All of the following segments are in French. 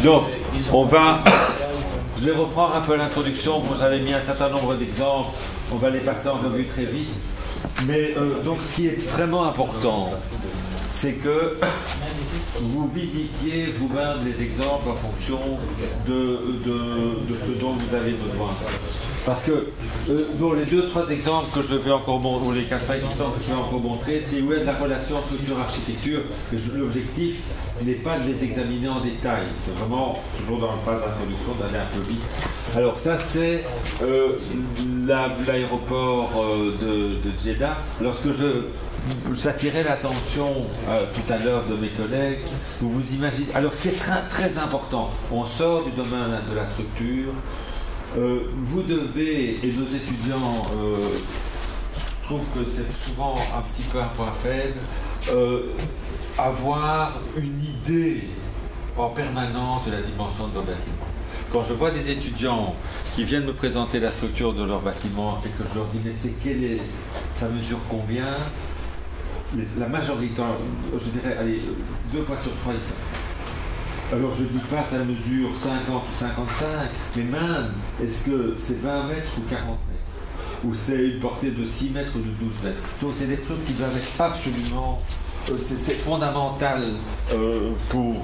Donc, je vais reprendre un peu l'introduction. Bon, j'avais mis un certain nombre d'exemples. On va les passer en revue très vite. Mais donc, ce qui est vraiment important, c'est que vous visitiez vous-même les exemples en fonction de ce dont vous avez besoin. Parce que bon, les 2-3 exemples que je vais encore montrer, ou les 4-5 exemples que je vais encore montrer, c'est où est la relation structure-architecture. L'objectif n'est pas de les examiner en détail, c'est vraiment toujours dans la phase d'introduction d'aller un peu vite. Alors ça c'est l'aéroport de Jeddah. Lorsque j'attirais l'attention tout à l'heure de mes collègues, vous imaginez. Alors ce qui est très, très important, on sort du domaine de la structure. Vous devez, et nos étudiants trouvent que c'est souvent un petit peu un point faible, avoir une idée en permanence de la dimension de nos bâtiments. Quand je vois des étudiants qui viennent me présenter la structure de leur bâtiment et que je leur dis mais ça mesure combien, la majorité, je dirais, allez, 2 fois sur 3 ils savent. Alors je ne dis pas ça mesure 50 ou 55, mais même, est-ce que c'est 20 mètres ou 40 mètres? Ou c'est une portée de 6 mètres ou de 12 mètres? Donc c'est des trucs qui doivent être absolument... c'est fondamental pour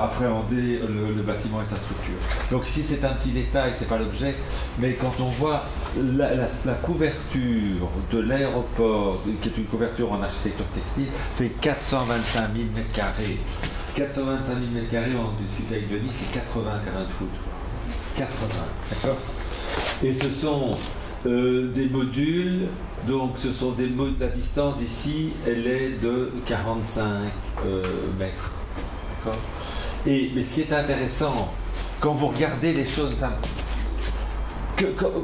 appréhender le bâtiment et sa structure. Donc ici c'est un petit détail, c'est pas l'objet, mais quand on voit la couverture de l'aéroport, qui est une couverture en architecture textile, fait 425 000 mètres carrés. 425 000 mètres carrés, on discute avec Denis, c'est 80 terrains de foot. 80, d'accord? Et ce sont des modules, donc ce sont des modules, la distance ici, elle est de 45 mètres. D'accord? Mais ce qui est intéressant, quand vous regardez les choses,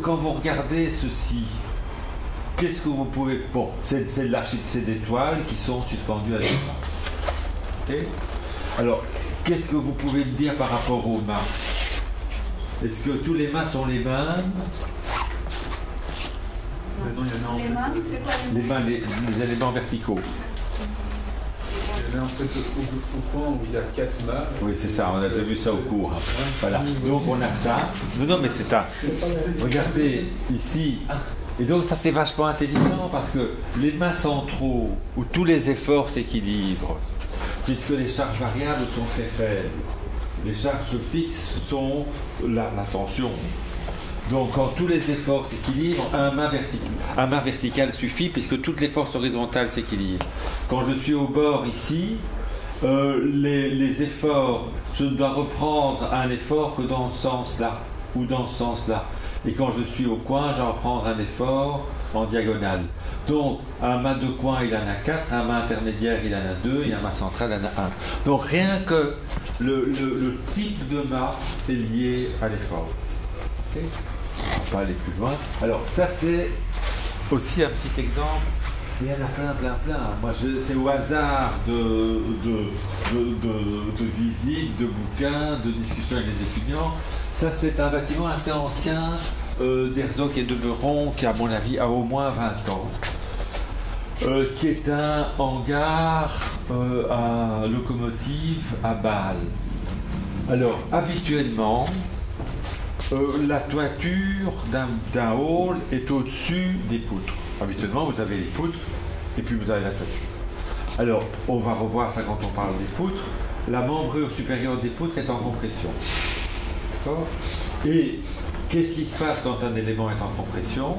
quand vous regardez ceci, qu'est-ce que vous pouvez... Bon, c'est des toiles qui sont suspendues à des mâts. Okay? Alors, qu'est-ce que vous pouvez me dire par rapport aux mâts? Est-ce que tous les mâts sont les mêmes? Les mâts, les éléments verticaux. En fait, au point où il y a 4 mâts. Oui, c'est ça, on a déjà vu ça au cours. Voilà, donc on a ça. Non, mais c'est un... Regardez, ici. Et donc ça c'est vachement intelligent parce que les mâts centraux, où tous les efforts s'équilibrent, puisque les charges variables sont très faibles. Les charges fixes sont la tension. Donc quand tous les efforts s'équilibrent, un mât vertical suffit puisque toutes les forces horizontales s'équilibrent. Quand je suis au bord ici, les efforts, je ne dois reprendre un effort que dans ce sens-là ou dans ce sens-là. Et quand je suis au coin, je vais reprendre un effort en diagonale. Donc, un mât de coin, il en a 4, un mât intermédiaire, il en a 2, et un mât central, il en a 1. Donc, rien que le type de mât est lié à l'effort. Okay. On ne va pas aller plus loin. Alors, ça, c'est aussi un petit exemple. Il y en a plein. Moi, c'est au hasard de visites, de bouquins, de discussions avec les étudiants. Ça, c'est un bâtiment assez ancien d'Herzog et de Beuron, qui, à mon avis, a au moins 20 ans, qui est un hangar à locomotive à Bâle. Alors, habituellement, la toiture d'un hall est au-dessus des poutres. Habituellement, vous avez les poutres et puis vous avez la toiture. Alors, on va revoir ça quand on parle des poutres. La membrure supérieure des poutres est en compression. D'accord? Et qu'est-ce qui se passe quand un élément est en compression?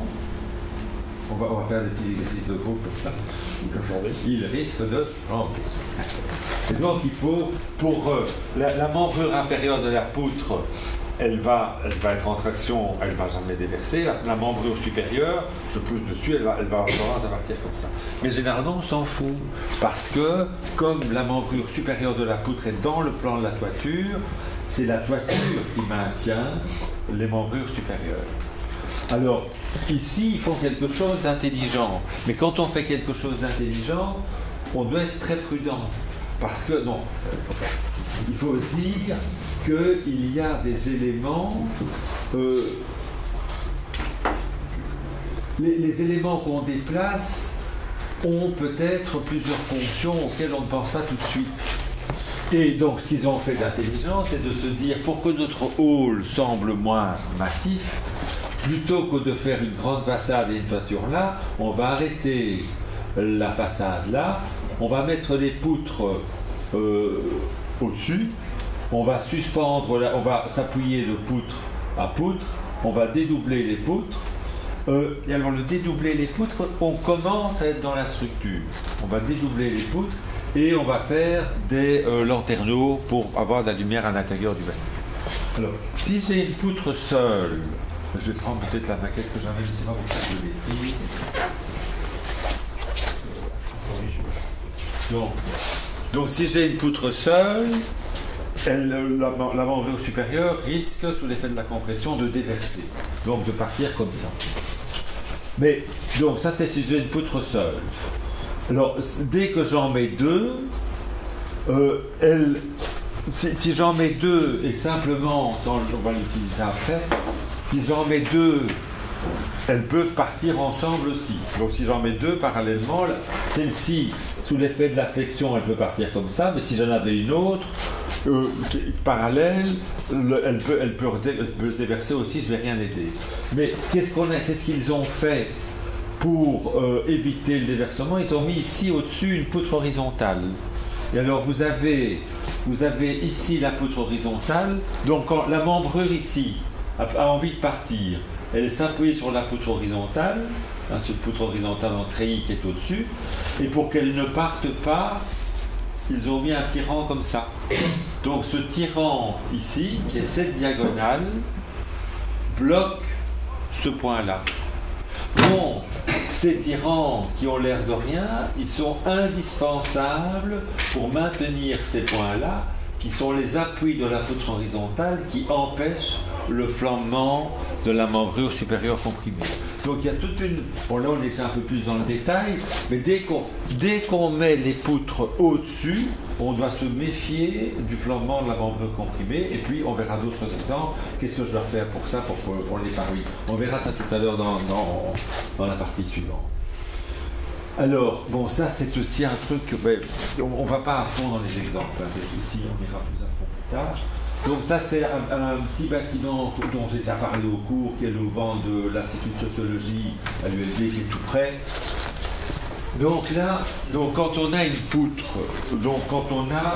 On va faire des petits exercices de groupe comme ça. Il risque de ramper. Et donc, il faut, pour la membrure inférieure de la poutre, elle va être en traction, elle ne va jamais déverser. La membrure supérieure, je pousse dessus, elle va avoir tendance à partir comme ça. Mais généralement, on s'en fout. Parce que, comme la membrure supérieure de la poutre est dans le plan de la toiture, c'est la toiture qui maintient les membrures supérieures. Alors, ici, il faut quelque chose d'intelligent. Mais quand on fait quelque chose d'intelligent, on doit être très prudent. Parce que, non, il faut se dire qu'il y a des éléments, les éléments qu'on déplace ont peut-être plusieurs fonctions auxquelles on ne pense pas tout de suite. Et donc, ce qu'ils ont fait d'intelligence, c'est de se dire, pour que notre hall semble moins massif, plutôt que de faire une grande façade et une toiture là, on va arrêter la façade là, on va mettre des poutres au-dessus, on va suspendre, on va s'appuyer de poutre à poutre, on va dédoubler les poutres. Et alors, le dédoubler les poutres, on commence à être dans la structure. On va dédoubler les poutres et on va faire des lanterneaux pour avoir de la lumière à l'intérieur du bâtiment. Alors, si j'ai une poutre seule, je vais prendre peut-être la maquette que j'avais, mais c'est pas pour ça que je l'ai prise. Donc, si j'ai une poutre seule, la membrure supérieure risque, sous l'effet de la compression, de déverser. Donc, de partir comme ça. Mais, donc, ça, c'est si j'ai une poutre seule. Alors, dès que j'en mets deux, si j'en mets deux, et simplement, on va l'utiliser après, si j'en mets deux, elles peuvent partir ensemble aussi. Donc si j'en mets deux parallèlement, celle-ci, sous l'effet de la flexion, elle peut partir comme ça, mais si j'en avais une autre, parallèle, elle peut se déverser aussi, je ne vais rien aider. Mais qu'est-ce qu'ils ont fait pour éviter le déversement? Ils ont mis ici au-dessus une poutre horizontale. Et alors vous avez ici la poutre horizontale, donc quand la membrure ici a envie de partir, elle s'appuie sur la poutre horizontale, cette poutre horizontale en treillis qui est au-dessus, et pour qu'elle ne parte pas, ils ont mis un tirant comme ça. Donc ce tirant ici, qui est cette diagonale, bloque ce point-là. Donc, ces tirants qui ont l'air de rien, ils sont indispensables pour maintenir ces points-là, qui sont les appuis de la poutre horizontale qui empêchent le flambement de la membrure supérieure comprimée. Donc il y a toute une... Bon là on est un peu plus dans le détail, mais dès qu'on met les poutres au-dessus, on doit se méfier du flambement de la membrure comprimée, et puis on verra d'autres exemples. Qu'est-ce que je dois faire pour ça, pour les paris? On verra ça tout à l'heure dans la partie suivante. Alors, bon, ça c'est aussi un truc, on ne va pas à fond dans les exemples, hein, ici on ira plus à fond plus tard. Donc ça c'est un petit bâtiment dont j'ai déjà parlé au cours, qui est le vent de l'Institut de sociologie à l'ULB, qui est tout près. Donc là, quand on a une poutre, quand on a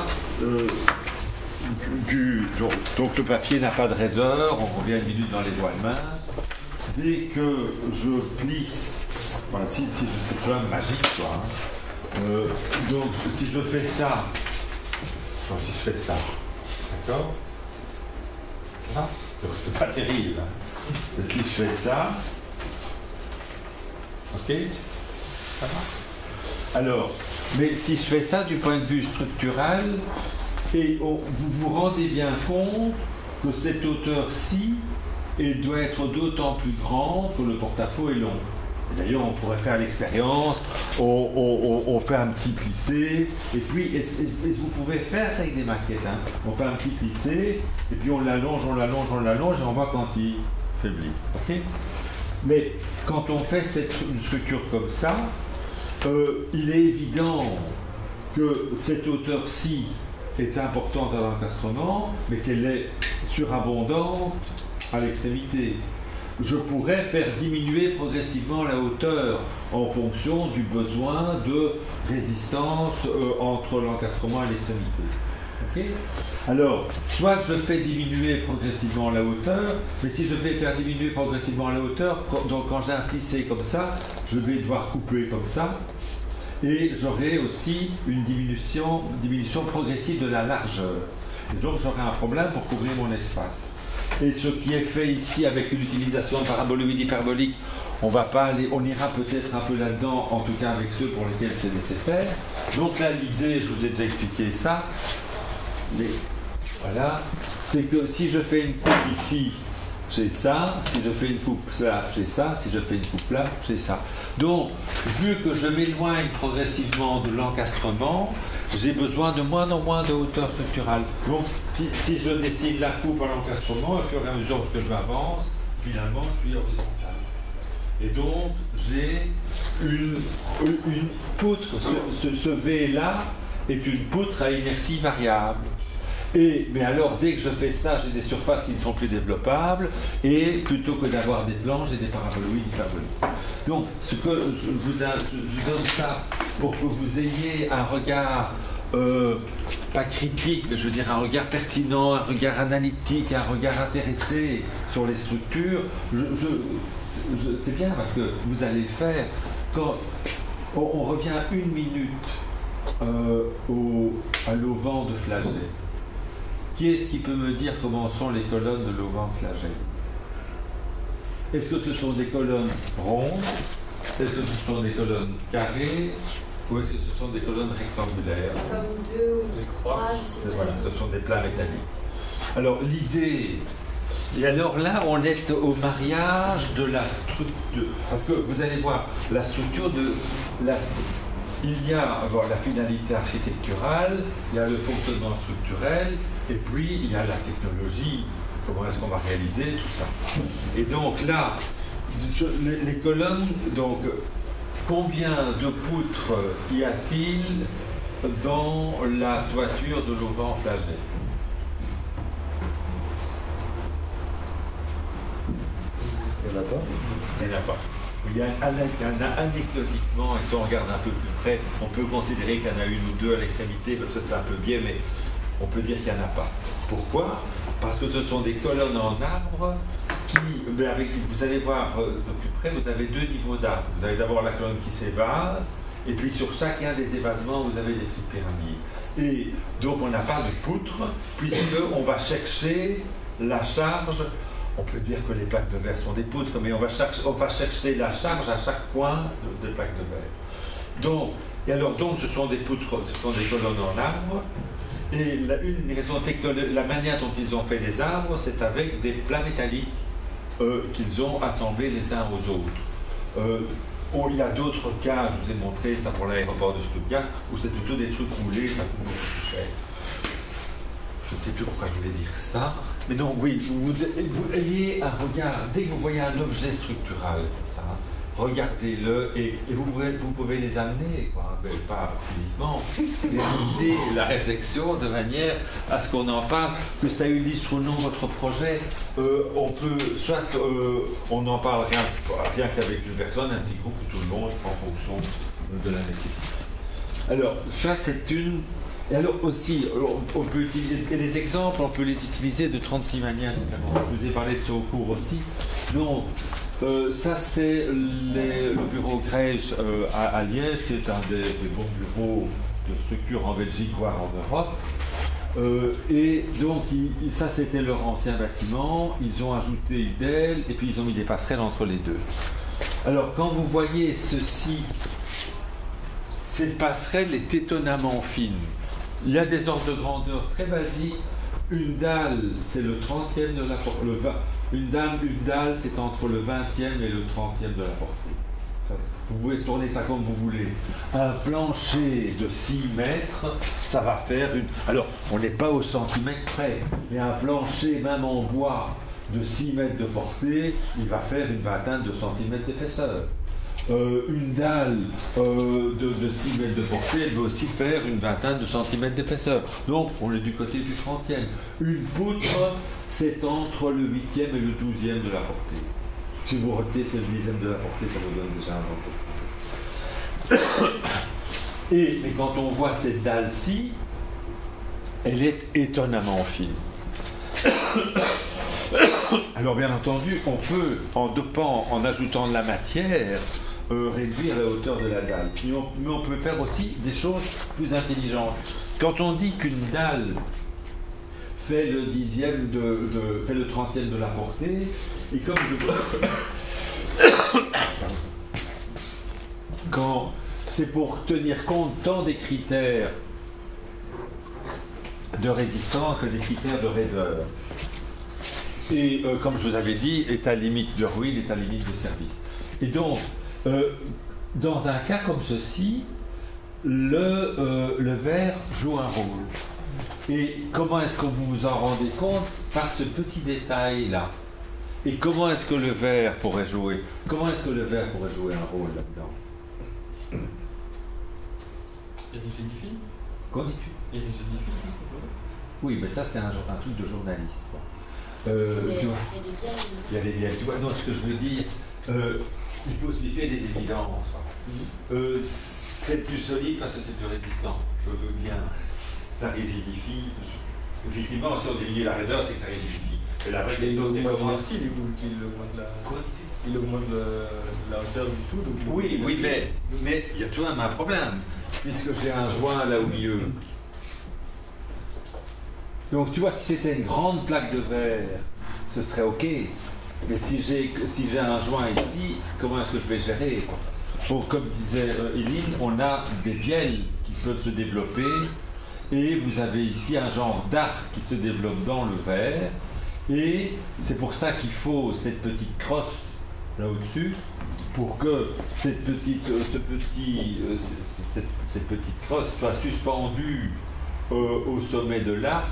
donc le papier n'a pas de raideur, on revient une minute dans les voiles minces. Dès que je plisse, voilà, c'est quand même magique, quoi. Hein. Donc si je fais ça, d'accord? Ah, donc c'est pas terrible. Hein. Si je fais ça, ok? Ça va? Alors, mais si je fais ça du point de vue structural, et vous vous rendez bien compte que cette hauteur-ci doit être d'autant plus grande que le porte-à-faux est long. D'ailleurs, on pourrait faire l'expérience, on fait un petit plissé, et puis vous pouvez faire ça avec des maquettes. Hein. On fait un petit plissé, et puis on l'allonge, et on voit quand il faiblit. Okay? Mais quand on fait une structure comme ça, il est évident que cette hauteur-ci est importante à l'encastrement, mais qu'elle est surabondante à l'extrémité. Je pourrais faire diminuer progressivement la hauteur en fonction du besoin de résistance entre l'encastrement et l'extrémité. Okay? Alors, soit je fais diminuer progressivement la hauteur, mais si je fais faire diminuer progressivement la hauteur, donc quand j'ai un plissé comme ça, je vais devoir couper comme ça, et j'aurai aussi une diminution progressive de la largeur. Et donc j'aurai un problème pour couvrir mon espace. Et ce qui est fait ici avec l'utilisation de paraboloïdes hyperboliques, on va pas aller, on ira peut-être un peu là-dedans, en tout cas avec ceux pour lesquels c'est nécessaire. Donc là, l'idée, je vous ai déjà expliqué ça, mais voilà, c'est que si je fais une coupe ici, j'ai ça, si je fais une coupe là, j'ai ça, si je fais une coupe là, j'ai ça. Donc, vu que je m'éloigne progressivement de l'encastrement, j'ai besoin de moins en moins de hauteur structurale. Donc, si je décide la coupe à l'encastrement, au fur et à mesure que je m'avance, finalement, je suis horizontal. Et donc, j'ai une poutre, ce V là, est une poutre à inertie variable. Mais alors, dès que je fais ça, j'ai des surfaces qui ne sont plus développables, et plutôt que d'avoir des planches, j'ai des paraboloïdes hyperboliques. Donc, ce que je vous donne ça pour que vous ayez un regard, pas critique, mais je veux dire un regard pertinent, un regard analytique, un regard intéressé sur les structures. C'est bien parce que vous allez le faire. Quand on revient une minute à l'auvent de Flagey. Qui est-ce qui peut me dire comment sont les colonnes de l'auvent de Flagey? Est-ce que ce sont des colonnes rondes? Est-ce que ce sont des colonnes carrées? Ou est-ce que ce sont des colonnes rectangulaires? C'est comme 2 ou 3, je sais pas. Voilà, ce sont des plats métalliques. Alors l'idée... Et alors là, on est au mariage de la structure. Parce que vous allez voir, la structure de... Il y a la finalité architecturale, il y a le fonctionnement structurel, et puis il y a la technologie, comment est-ce qu'on va réaliser tout ça. Et donc là, les colonnes, donc combien de poutres y a-t-il dans la toiture de l'auvent Flagey? Il n'y en a pas. Il n'y en a pas. Il y en a anecdotiquement, et si on regarde un peu plus près, on peut considérer qu'il y en a une ou deux à l'extrémité, parce que c'est un peu biais, mais on peut dire qu'il n'y en a pas. Pourquoi? Parce que ce sont des colonnes en arbre qui, vous allez voir de plus près, vous avez 2 niveaux d'arbre. Vous avez d'abord la colonne qui s'évase, et puis sur chacun des évasements, vous avez des petites pyramides. Et donc on n'a pas de poutre, puisqu'on va chercher la charge. On peut dire que les plaques de verre sont des poutres, mais on va chercher la charge à chaque point de plaques de verre. Donc, ce sont des poutres, ce sont des colonnes en arbre. Et une raison technologique, la manière dont ils ont fait les arbres, c'est avec des plats métalliques qu'ils ont assemblés les uns aux autres. Il y a d'autres cas, je vous ai montré ça pour l'aéroport de Stuttgart, où c'est plutôt des trucs roulés, ça coûte beaucoup plus cher. Je ne sais plus pourquoi je voulais dire ça. Mais non, oui, vous ayez un regard, dès que vous voyez un objet structural comme ça, regardez-le et vous pouvez les amener, quoi, mais pas physiquement, mais amener la réflexion de manière à ce qu'on en parle, que ça illustre ou non votre projet. On peut, soit on en parle rien qu'avec une personne, un petit groupe ou tout le monde, en fonction de la nécessité. Alors, ça c'est une... Et alors aussi, on peut utiliser les exemples, on peut les utiliser de 36 manières différentes. Je vous ai parlé de ce cours aussi. Donc, ça c'est le bureau Grège à Liège, qui est un des bons bureaux de structure en Belgique, voire en Europe. Et donc, ça c'était leur ancien bâtiment. Ils ont ajouté une aile et puis ils ont mis des passerelles entre les deux. Alors, quand vous voyez ceci, cette passerelle est étonnamment fine. Il y a des ordres de grandeur très basiques. Une dalle, c'est le 30e de la portée. Une dalle, c'est entre le 20e et le 30e de la portée. Vous pouvez tourner ça comme vous voulez. Un plancher de 6 mètres, ça va faire une... Alors, on n'est pas au centimètre près, mais un plancher, même en bois, de 6 mètres de portée, il va faire une vingtaine de centimètres d'épaisseur. Une dalle de 6 mètres de portée, elle va aussi faire une vingtaine de centimètres d'épaisseur. Donc, on est du côté du 30e. Une poutre, c'est entre le 8e et le 12e de la portée. Si vous retenez, c'est le 10e de la portée, ça vous donne déjà un ordre. Mais quand on voit cette dalle-ci, elle est étonnamment fine. Alors, bien entendu, on peut, en dopant, en ajoutant de la matière, réduire la hauteur de la dalle. Mais on peut faire aussi des choses plus intelligentes. Quand on dit qu'une dalle fait le 10e fait le 30e de la portée, et comme quand c'est pour tenir compte tant des critères de résistance que des critères de raideur. Et comme je vous avais dit, est à limite de ruine, est à limite de service. Et donc, dans un cas comme ceci, le verre joue un rôle. Et comment est-ce que vous vous en rendez compte? Par ce petit détail-là. Et comment est-ce que le verre pourrait jouer? Comment est-ce que le verre pourrait jouer un rôle là-dedans? Il rigidifie? Qu'en dis-tu? Il rigidifie juste un peu. Oui, mais ça c'est un truc de journaliste. Quoi. Tu vois, il y a des bielles. Tu vois, non, ce que je veux dire, il faut se méfier des évidences. C'est plus solide parce que c'est plus résistant. Je veux bien. Ça rigidifie. Effectivement, si on diminue la raideur, c'est que ça rigidifie. Mais la vraie question, c'est comment. Il augmente la hauteur du tout. Donc oui, oui, mais il y a tout de même un problème, puisque j'ai un joint là au milieu. Donc tu vois, si c'était une grande plaque de verre, ce serait OK. Mais si j'ai un joint ici, comment est-ce que je vais gérer? Bon, comme disait Eline, on a des bielles qui peuvent se développer, et vous avez ici un genre d'arc qui se développe dans le verre, et c'est pour ça qu'il faut cette petite crosse là au-dessus, pour que cette petite crosse soit suspendue au sommet de l'arc,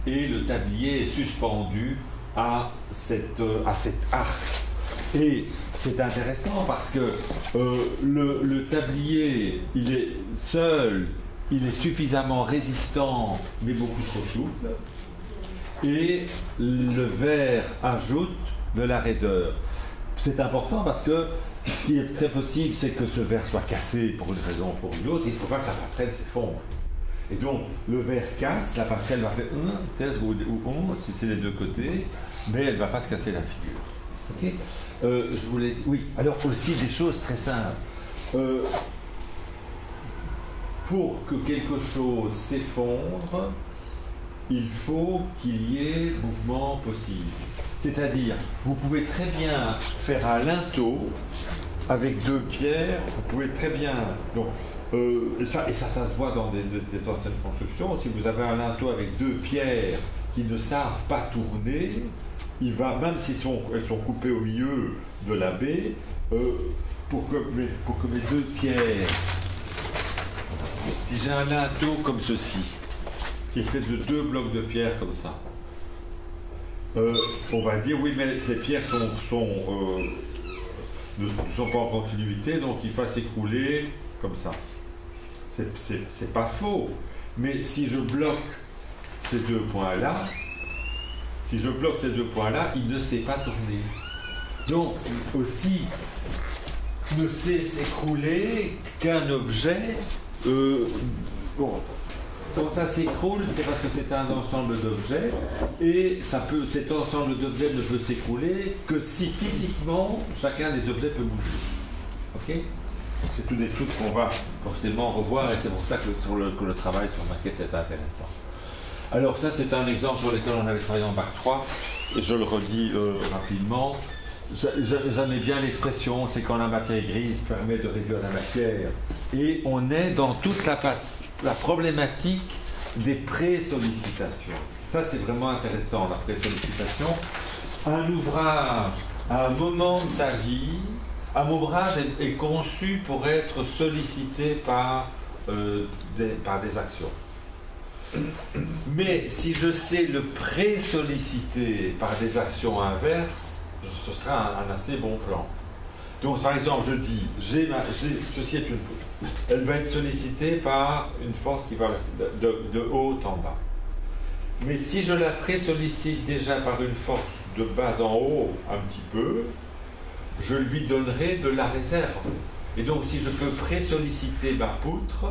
et le tablier est suspendu à cet arc. Et c'est intéressant parce que le tablier, il est seul, il est suffisamment résistant, mais beaucoup trop souple, et le verre ajoute de la raideur. C'est important parce que ce qui est très possible, c'est que ce verre soit cassé pour une raison ou pour une autre. Il ne faut pas que la passerelle s'effondre. Et donc, le verre casse, la passerelle va faire peut-être ou si c'est les deux côtés, mais elle ne va pas se casser la figure. Ok. Je voulais. Oui. Alors aussi des choses très simples. Pour que quelque chose s'effondre, il faut qu'il y ait mouvement possible. C'est-à-dire, vous pouvez très bien faire un linteau avec deux pierres, vous pouvez très bien... Donc, et ça se voit dans des anciennes constructions. Si vous avez un linteau avec deux pierres qui ne savent pas tourner, il va, même si elles sont coupées au milieu de la baie, pour que mes deux pierres... Si j'ai un linteau comme ceci, qui est fait de deux blocs de pierre comme ça, on va dire oui, mais ces pierres ne sont pas en continuité, donc il va s'écrouler comme ça. C'est pas faux, mais si je bloque ces deux points-là, il ne sait pas tourner. Donc aussi, ne sait s'écrouler qu'un objet. Quand ça s'écroule, c'est parce que c'est un ensemble d'objets, et cet ensemble d'objets ne peut s'écrouler que si physiquement chacun des objets peut bouger. Ok? C'est tous des trucs qu'on va forcément revoir, et c'est pour ça que le travail sur maquette est intéressant. Alors ça, c'est un exemple sur lequel on avait travaillé en Bac 3, et je le redis rapidement. J'aimais bien l'expression, c'est quand la matière grise permet de réduire la matière. Et on est dans toute la problématique des pré-sollicitations. Ça, c'est vraiment intéressant, la pré-sollicitation. Un ouvrage, à un moment de sa vie, un ouvrage est conçu pour être sollicité par des actions. Mais si je sais le pré-solliciter par des actions inverses, ce sera un assez bon plan. Donc, par exemple, je dis, ceci est une poutre. Elle va être sollicitée par une force qui va de haut en bas. Mais si je la pré-sollicite déjà par une force de bas en haut, un petit peu, je lui donnerai de la réserve. Et donc, si je peux pré-solliciter ma poutre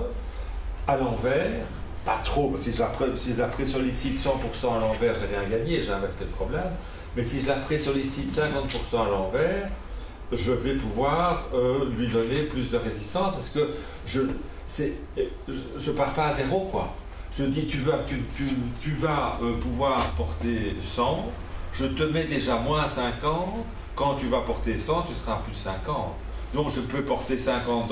à l'envers, pas trop, parce que si je la pré-sollicite 100% à l'envers, j'ai rien gagné, j'ai inversé le problème. Mais si je la pré-sollicite 50% à l'envers, je vais pouvoir lui donner plus de résistance, parce que je pars pas à zéro, quoi. Je dis, tu vas pouvoir porter 100, je te mets déjà moins 50, quand tu vas porter 100, tu seras plus 50. Donc je peux porter 50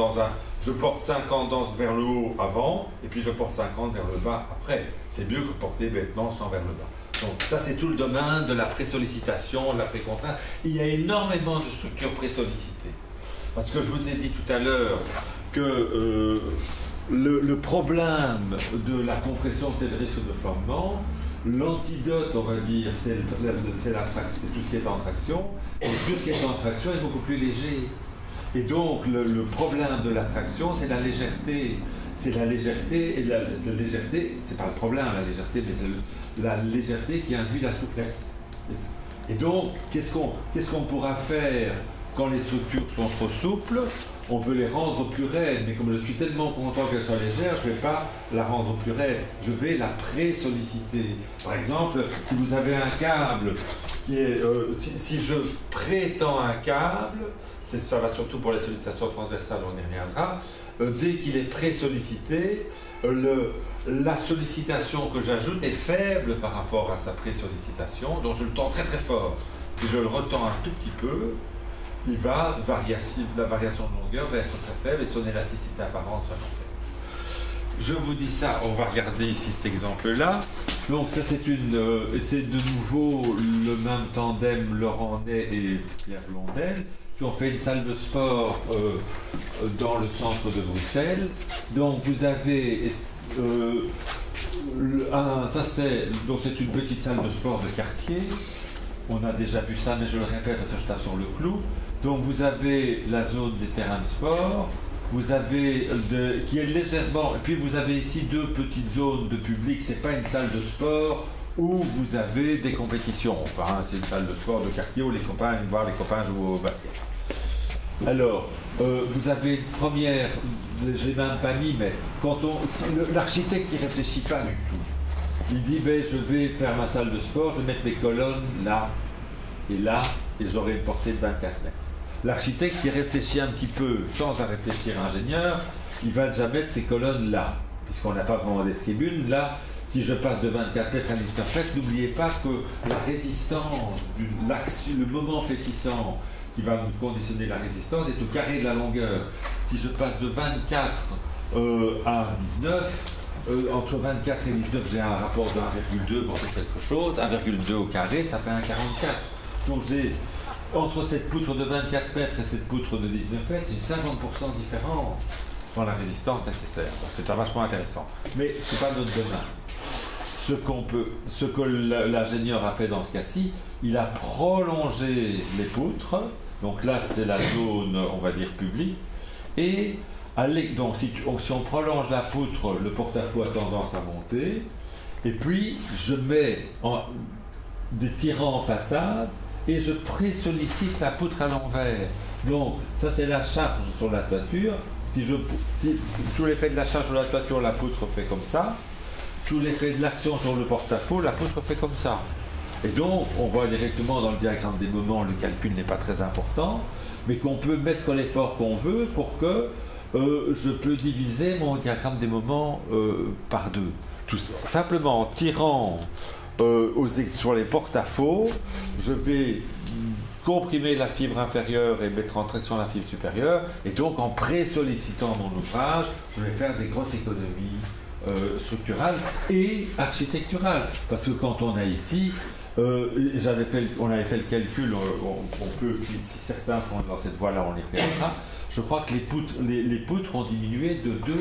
je porte 50 vers le haut avant, et puis je porte 50 vers le bas après. C'est mieux que porter maintenant 100 vers le bas. Donc ça, c'est tout le domaine de la pré-sollicitation, de la pré-contrainte. Il y a énormément de structures pré-sollicitées. Parce que je vous ai dit tout à l'heure que le problème de la compression, c'est le risque de flambement. L'antidote, on va dire, c'est tout ce qui est en traction. Et tout ce qui est en traction est beaucoup plus léger. Et donc, le problème de la traction, c'est la légèreté. c'est la légèreté, et la légèreté, c'est pas le problème, la légèreté, mais c'est la légèreté qui induit la souplesse. Et donc, qu'est-ce qu'on pourra faire quand les structures sont trop souples? On peut les rendre plus raides, mais comme je suis tellement content qu'elles soient légères, je ne vais pas la rendre plus raide, je vais la pré-solliciter. Par exemple, si vous avez un câble qui est... si je prétends un câble, ça va surtout pour les sollicitations transversales, on y reviendra, dès qu'il est pré-sollicité, la sollicitation que j'ajoute est faible par rapport à sa pré-sollicitation, donc je le tends très très fort. Si je le retends un tout petit peu, la variation de longueur va être très faible et son élasticité apparente sera faible. Je vous dis ça, on va regarder ici cet exemple-là. Donc ça c'est de nouveau le même tandem Laurent Ney et Pierre Blondel qui ont fait une salle de sport dans le centre de Bruxelles. Donc vous avez c'est une petite salle de sport de quartier. On a déjà vu ça, mais je le répète parce que je tape sur le clou. Donc vous avez la zone des terrains de sport, vous avez qui est légèrement, et puis vous avez ici deux petites zones de public. C'est pas une salle de sport où vous avez des compétitions. Enfin, c'est une salle de sport de quartier où les copains viennent voir les copains jouer au basket. Alors, vous avez une première, j'ai même pas mis, mais quand l'architecte il réfléchit pas du tout. Il dit, je vais faire ma salle de sport, je vais mettre mes colonnes là, et j'aurai une portée de 24 mètres. L'architecte qui réfléchit un petit peu, sans à réfléchir ingénieur, il va déjà mettre ces colonnes là, puisqu'on n'a pas vraiment des tribunes. Là, si je passe de 24 mètres à 19 mètres, n'oubliez pas que la résistance, le moment fléchissant qui va nous conditionner la résistance est au carré de la longueur. Si je passe de 24 à 19, entre 24 et 19, j'ai un rapport de 1,2 pour faire quelque chose. 1,2 au carré, ça fait 1,44. Donc j'ai, entre cette poutre de 24 mètres et cette poutre de 19 mètres, j'ai 50% de différence dans la résistance nécessaire. C'est vachement intéressant. Mais ce n'est pas notre domaine. Ce que l'ingénieur a fait dans ce cas-ci, il a prolongé les poutres. Donc là, c'est la zone, on va dire, publique. Et donc, si on prolonge la poutre, le porte-à-faux a tendance à monter. Et puis, je mets des tirants en façade et je pré-sollicite la poutre à l'envers. Donc, ça, c'est la charge sur la toiture. Sous l'effet de la charge sur la toiture, la poutre fait comme ça. Sous l'effet de l'action sur le porte-à-faux, la poutre fait comme ça. Et donc, on voit directement dans le diagramme des moments, le calcul n'est pas très important, mais qu'on peut mettre l'effort qu'on veut pour que je peux diviser mon diagramme des moments par deux. Tout simplement en tirant sur les porte-à-faux, je vais comprimer la fibre inférieure et mettre en traction la fibre supérieure, et donc en pré-sollicitant mon ouvrage, je vais faire des grosses économies structurales et architecturales. Parce que quand on a ici, on avait fait le calcul, on peut, si certains sont dans cette voie-là, on les reviendra. Je crois que les poutres ont diminué de 2 ou de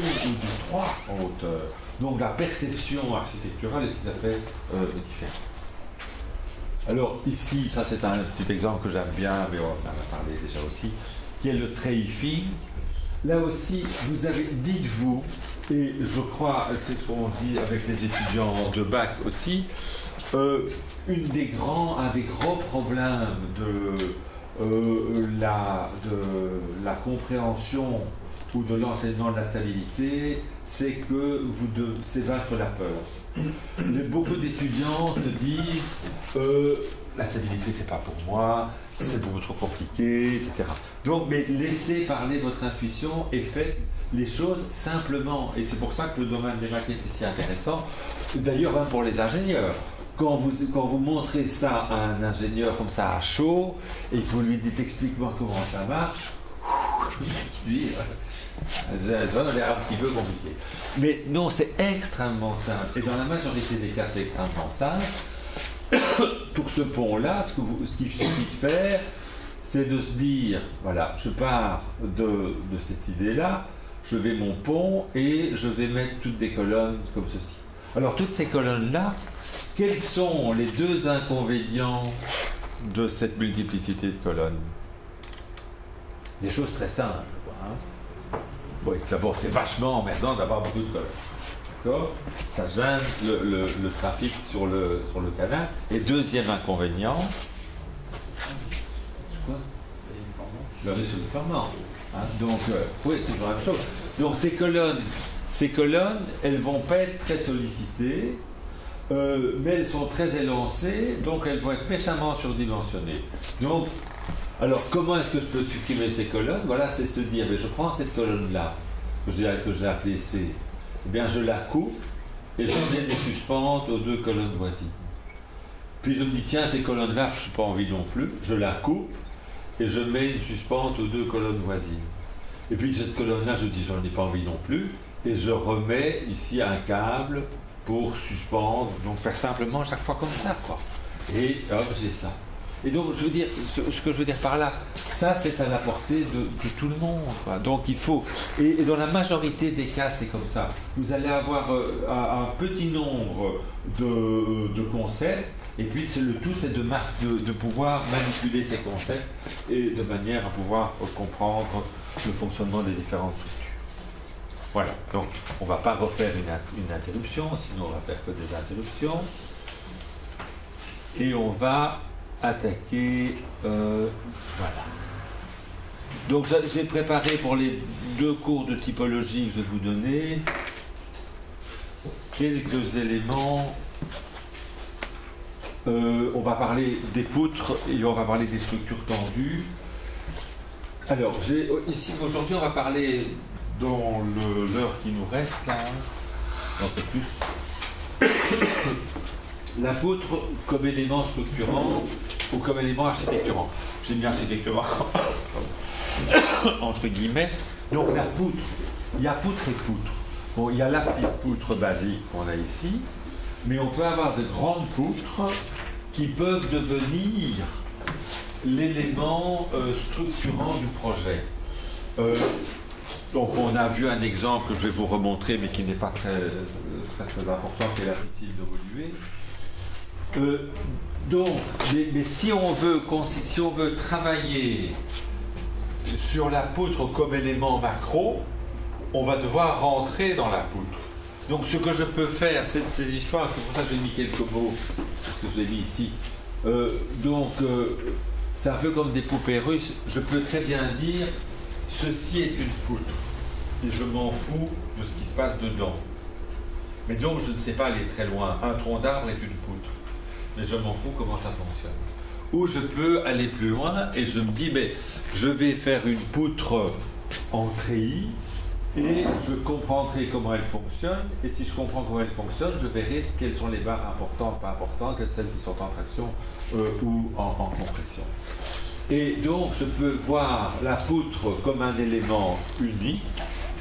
3 en hauteur. Donc la perception architecturale est tout à fait différente. Alors ici, ça c'est un petit exemple que j'aime bien, mais on en a parlé déjà aussi, qui est le treifing. Là aussi, vous avez, dites-vous, et je crois, c'est ce qu'on dit avec les étudiants de bac aussi, un des gros problèmes de la compréhension ou de l'enseignement de la stabilité, c'est que c'est vaincre la peur. Beaucoup d'étudiants se disent la stabilité c'est pas pour moi, c'est beaucoup trop compliqué, etc. Donc, mais laissez parler votre intuition et faites les choses simplement. Et c'est pour ça que le domaine des maquettes est si intéressant. D'ailleurs, hein, pour les ingénieurs. Quand vous montrez ça à un ingénieur comme ça à chaud et que vous lui dites explique-moi comment ça marche, lui, ça a l'air un petit peu compliqué. Mais non, c'est extrêmement simple. Et dans la majorité des cas, c'est extrêmement simple. Pour ce pont-là, ce qu'il suffit de faire, c'est de se dire, voilà, je pars de cette idée-là, je vais mon pont et je vais mettre toutes des colonnes comme ceci. Alors, toutes ces colonnes-là, quels sont les deux inconvénients de cette multiplicité de colonnes? Des choses très simples. Hein. Oui, d'abord, c'est vachement emmerdant d'avoir beaucoup de colonnes. D'accord? Ça gêne le trafic sur le canal. Et deuxième inconvénient, c'est quoi? Le risque de ferment. Hein? Donc, oui, c'est toujours la même chose. Donc, ces colonnes, elles vont pas être très sollicitées, mais elles sont très élancées, donc elles vont être méchamment surdimensionnées. Donc, alors, comment est-ce que je peux supprimer ces colonnes? Voilà, c'est se dire, mais je prends cette colonne-là, que j'ai appelée C, eh bien, je la coupe, et je viens les suspendre aux deux colonnes voisines. Puis je me dis, tiens, ces colonnes-là, je n'ai pas envie non plus, je la coupe, et je mets une suspente aux deux colonnes voisines. Et puis cette colonne-là, je dis, j'en ai pas envie non plus, et je remets ici un câble pour suspendre, donc faire simplement chaque fois comme ça, quoi. Et hop, j'ai ça. Et donc, je veux dire, ce que je veux dire par là, ça, c'est à la portée de tout le monde, quoi. Donc, il faut... Et dans la majorité des cas, c'est comme ça. Vous allez avoir un petit nombre de concepts, et puis le tout, c'est de pouvoir manipuler ces concepts, et de manière à pouvoir comprendre le fonctionnement des différentes structures. Voilà. Donc, on ne va pas refaire une interruption, sinon on va faire que des interruptions. Et on va attaquer, voilà. Donc j'ai préparé pour les deux cours de typologie que je vais vous donner quelques éléments. On va parler des poutres et on va parler des structures tendues. Alors ici aujourd'hui on va parler dans l'heure qui nous reste là, un peu plus. La poutre comme élément structurant ou comme élément architecturant. J'ai mis architecturant entre guillemets. Donc la poutre, il y a poutre et poutre. Bon, il y a la petite poutre basique qu'on a ici, mais on peut avoir de grandes poutres qui peuvent devenir l'élément structurant du projet. Donc on a vu un exemple que je vais vous remontrer, mais qui n'est pas très important, qui est la piscine d'évoluer. Donc, mais si on veut travailler sur la poutre comme élément macro, on va devoir rentrer dans la poutre. Donc ce que je peux faire, c'est ces histoires, c'est pour ça que j'ai mis quelques mots, parce que je l'ai mis ici. C'est un peu comme des poupées russes. Je peux très bien dire, ceci est une poutre, et je m'en fous de ce qui se passe dedans. Mais donc je ne sais pas aller très loin. Un tronc d'arbre est une poutre. Mais je m'en fous comment ça fonctionne. Ou je peux aller plus loin et je me dis, mais je vais faire une poutre en treillis et je comprendrai comment elle fonctionne. Et si je comprends comment elle fonctionne, je verrai quelles sont les barres importantes, pas importantes, quelles celles qui sont en traction ou en compression. Et donc je peux voir la poutre comme un élément unique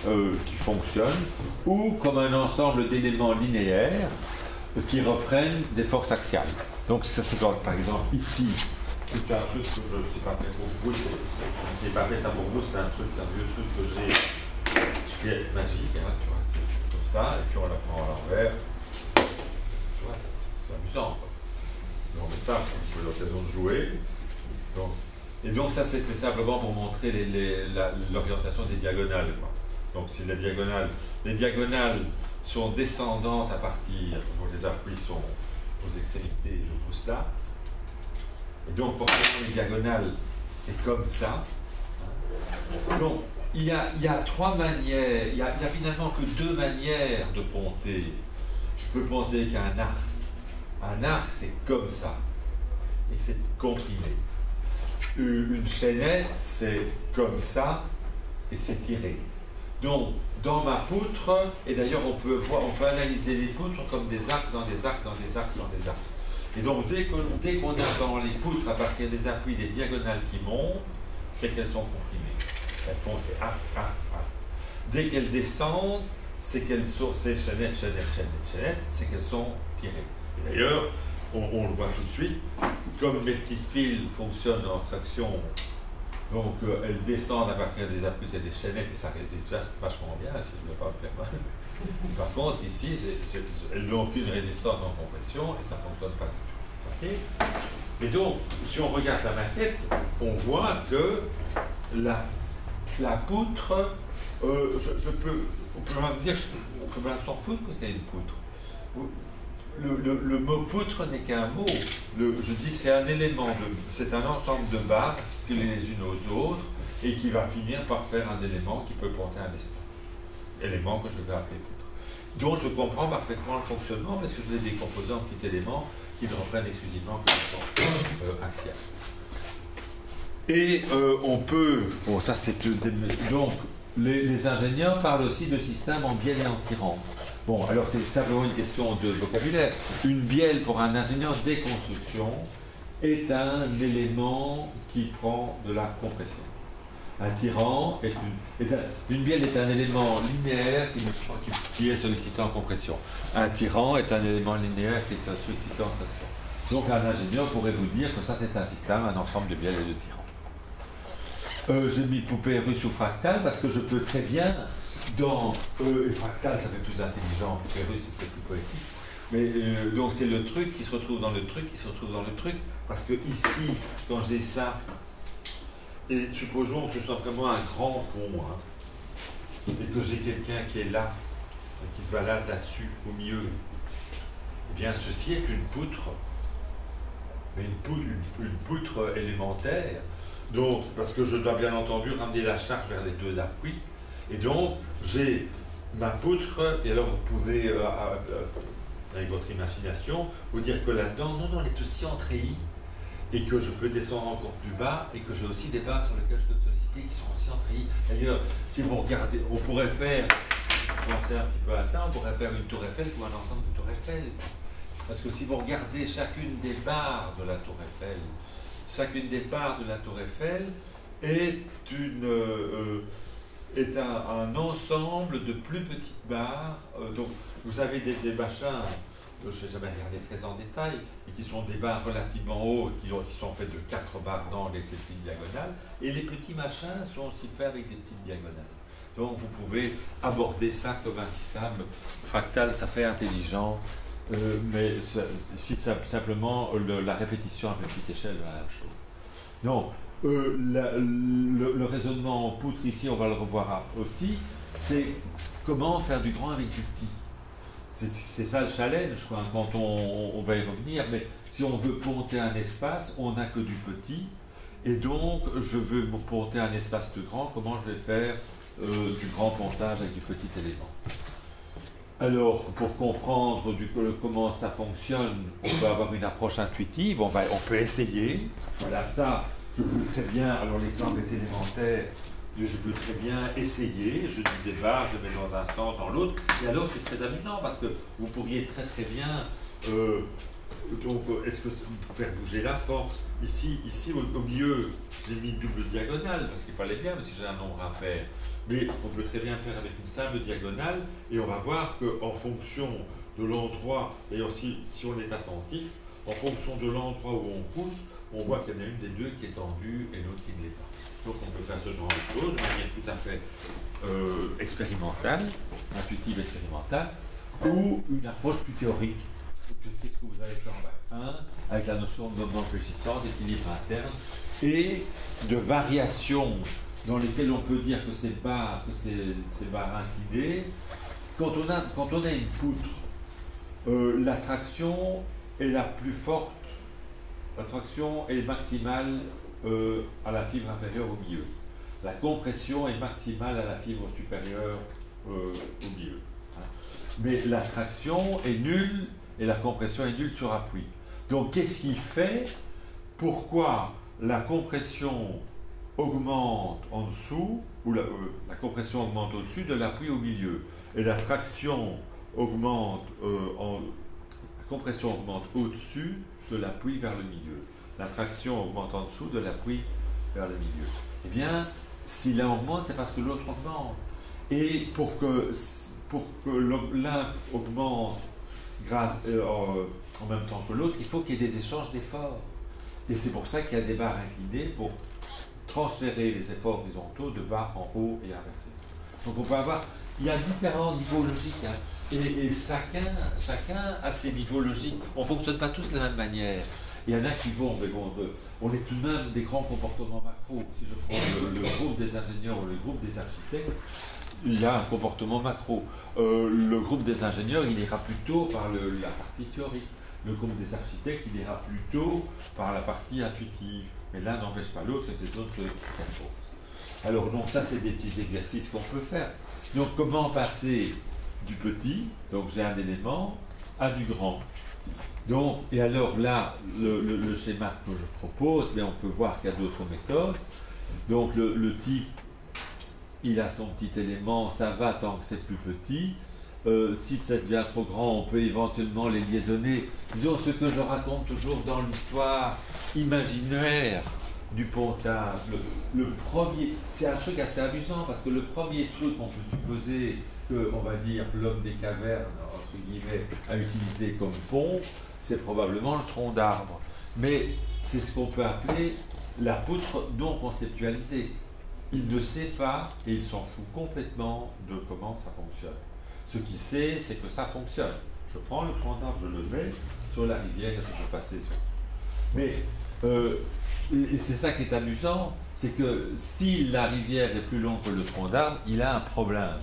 qui fonctionne ou comme un ensemble d'éléments linéaires qui reprennent des forces axiales. Donc ça c'est par exemple ici, c'est un truc que je ne sais pas fait pour vous, je ne sais pas fait ça pour vous, c'est un vieux truc que j'ai qui est magique, hein, tu vois, c'est comme ça, et puis on la prend à l'envers. Tu vois, c'est amusant, quoi. Et on met ça, on a l'occasion de jouer. Et donc ça c'était simplement pour montrer l'orientation des diagonales, quoi. Donc si les diagonales sont descendantes à partir, donc les appuis sont aux extrémités, je pousse là. Et donc pour faire les diagonales, c'est comme ça. Donc il y a trois manières, il y a finalement que deux manières de ponter. Je peux ponter avec un arc. Un arc c'est comme ça, et c'est comprimé. Une chaînette c'est comme ça, et c'est tiré. Donc, dans ma poutre, et d'ailleurs on peut analyser les poutres comme des arcs dans des arcs, dans des arcs, dans des arcs. Et donc dès qu'on a dans les poutres à partir des appuis des diagonales qui montent, c'est qu'elles sont comprimées. Elles font ces arcs, arcs, arcs. Dès qu'elles descendent, c'est qu'elles sont, c'est chaînette, chaînette, chaînette, chaînette, c'est qu'elles sont tirées. Et d'ailleurs, on le voit tout de suite, comme mes petits fils fonctionnent en traction. Donc elles descendent à partir des appuis, c'est des chaînettes et ça résiste vachement bien, si je ne veux pas me faire mal. Par contre, ici, elles lui ont fait une résistance en compression et ça ne fonctionne pas du tout. Okay. Et donc, si on regarde la maquette, on voit que la poutre on peut même dire, on peut même s'en foutre que c'est une poutre. Le mot poutre n'est qu'un mot. Je dis c'est un élément, c'est un ensemble de barres collées les unes aux autres et qui va finir par faire un élément qui peut porter un espace. Élément que je vais appeler poutre. Donc je comprends parfaitement le fonctionnement parce que je l'ai décomposé en petits éléments qui ne reprennent exclusivement que la force axiale. Et on peut, bon ça c'est donc les ingénieurs parlent aussi de système en bielle et en tirant. Bon alors c'est simplement une question de vocabulaire. Une bielle pour un ingénieur des constructions est un élément qui prend de la compression. Un tirant est une bielle est un élément linéaire qui est sollicité en compression. Un tirant est un élément linéaire qui est sollicité en traction. Donc un ingénieur pourrait vous dire que ça c'est un système, un ensemble de bielles et de tirants. J'ai mis poupée russe ou fractale parce que je peux très bien dans et fractale ça fait plus intelligent, poupée russe c'est plus poétique. Mais donc c'est le truc qui se retrouve dans le truc qui se retrouve dans le truc parce que ici quand j'ai ça et supposons que ce soit vraiment un grand pont et que j'ai quelqu'un qui est là qui se balade là-dessus au milieu, eh bien ceci est une poutre, mais une poutre élémentaire. Donc, parce que je dois bien entendu ramener la charge vers les deux appuis. Et donc, j'ai ma poutre, et alors vous pouvez, avec votre imagination, vous dire que là-dedans, non, elle est aussi en treillis, et que je peux descendre encore plus bas, et que j'ai aussi des barres sur lesquelles je peux solliciter qui sont aussi en treillis. D'ailleurs, si vous regardez, on pourrait faire, je pensais un petit peu à ça, on pourrait faire une tour Eiffel ou un ensemble de tour Eiffel. Parce que si vous regardez chacune des barres de la tour Eiffel, chacune des barres de la tour Eiffel est un ensemble de plus petites barres. Donc, vous avez des machins, je n'ai jamais regardé très en détail, et qui sont des barres relativement hautes, qui sont faits de 4 barres d'angle avec des petites diagonales. Et les petits machins sont aussi faits avec des petites diagonales. Donc, vous pouvez aborder ça comme un système fractal, ça fait intelligent. Mais si simplement la répétition à petite échelle de la même chose. Donc, le raisonnement en poutre ici, on va le revoir aussi, c'est comment faire du grand avec du petit. C'est ça le challenge, quoi, quand on va y revenir. Mais si on veut ponter un espace, on n'a que du petit. Et donc, je veux ponter un espace plus grand, comment je vais faire du grand pontage avec du petit élément. Alors, pour comprendre comment ça fonctionne, on peut avoir une approche intuitive, on peut essayer. Voilà, ça, je peux très bien, alors l'exemple est élémentaire, je peux très bien essayer, je dis des barres, je mets dans un sens, dans l'autre, et alors c'est très amusant parce que vous pourriez très bien, donc, est-ce que faire bouger la force? Ici au milieu, j'ai mis double diagonale parce qu'il fallait bien, mais si j'ai un nombre impair. Mais on peut très bien faire avec une simple diagonale et on va voir qu'en fonction de l'endroit, et aussi si on est attentif, en fonction de l'endroit où on pousse, on voit qu'il y en a une des deux qui est tendue et l'autre qui ne l'est pas. Donc on peut faire ce genre de choses de manière tout à fait expérimentale, intuitive expérimentale, ou une approche plus théorique. C'est ce que vous avez fait en bac 1, avec la notion de mouvement fléchissant, d'équilibre interne, et de variations dans lesquelles on peut dire que ces barres inclinées, quand on a une poutre, la traction est la plus forte, la traction est maximale à la fibre inférieure au milieu. La compression est maximale à la fibre supérieure au milieu. Mais la traction est nulle et la compression est nulle sur appui. Donc qu'est-ce qui fait? Pourquoi la compression augmente en dessous, ou la compression augmente au-dessus de l'appui au milieu, et la traction augmente, la compression augmente au-dessus de l'appui vers le milieu. La traction augmente en dessous de l'appui vers le milieu. Eh bien, si l'un augmente, c'est parce que l'autre augmente. Et pour que l'un augmente en même temps que l'autre, il faut qu'il y ait des échanges d'efforts. Et c'est pour ça qu'il y a des barres inclinées pour transférer les efforts horizontaux de bas en haut et inversé. Donc on peut avoir, il y a différents niveaux logiques, et chacun a ses niveaux logiques. On ne fonctionne pas tous de la même manière. Il y en a qui vont, mais bon, on est tout de même des grands comportements macro. Si je prends le groupe des ingénieurs ou le groupe des architectes, il y a un comportement macro. Le groupe des ingénieurs, il ira plutôt par la partie théorique. Le groupe des architectes, il ira plutôt par la partie intuitive. Mais l'un n'empêche pas l'autre et c'est l'autre qui compose. Alors donc ça, c'est des petits exercices qu'on peut faire. Donc comment passer du petit, donc j'ai un élément, à du grand. Donc, et alors là, le schéma que je propose, mais on peut voir qu'il y a d'autres méthodes. Donc le type, il a son petit élément, ça va tant que c'est plus petit. Si ça devient trop grand, on peut éventuellement les liaisonner. Disons ce que je raconte toujours dans l'histoire imaginaire du pontage. Le premier, c'est un truc assez amusant parce que le premier truc qu'on peut supposer que, on va dire, l'homme des cavernes, entre guillemets, a utilisé comme pont, c'est probablement le tronc d'arbre. Mais c'est ce qu'on peut appeler la poutre non conceptualisée. Il ne sait pas et il s'en fout complètement de comment ça fonctionne. Ce qu'il sait, c'est que ça fonctionne. Je prends le tronc d'arbre, je le mets sur la rivière et je peux passer sur. Mais, et c'est ça qui est amusant, c'est que si la rivière est plus longue que le tronc d'arbre, il a un problème.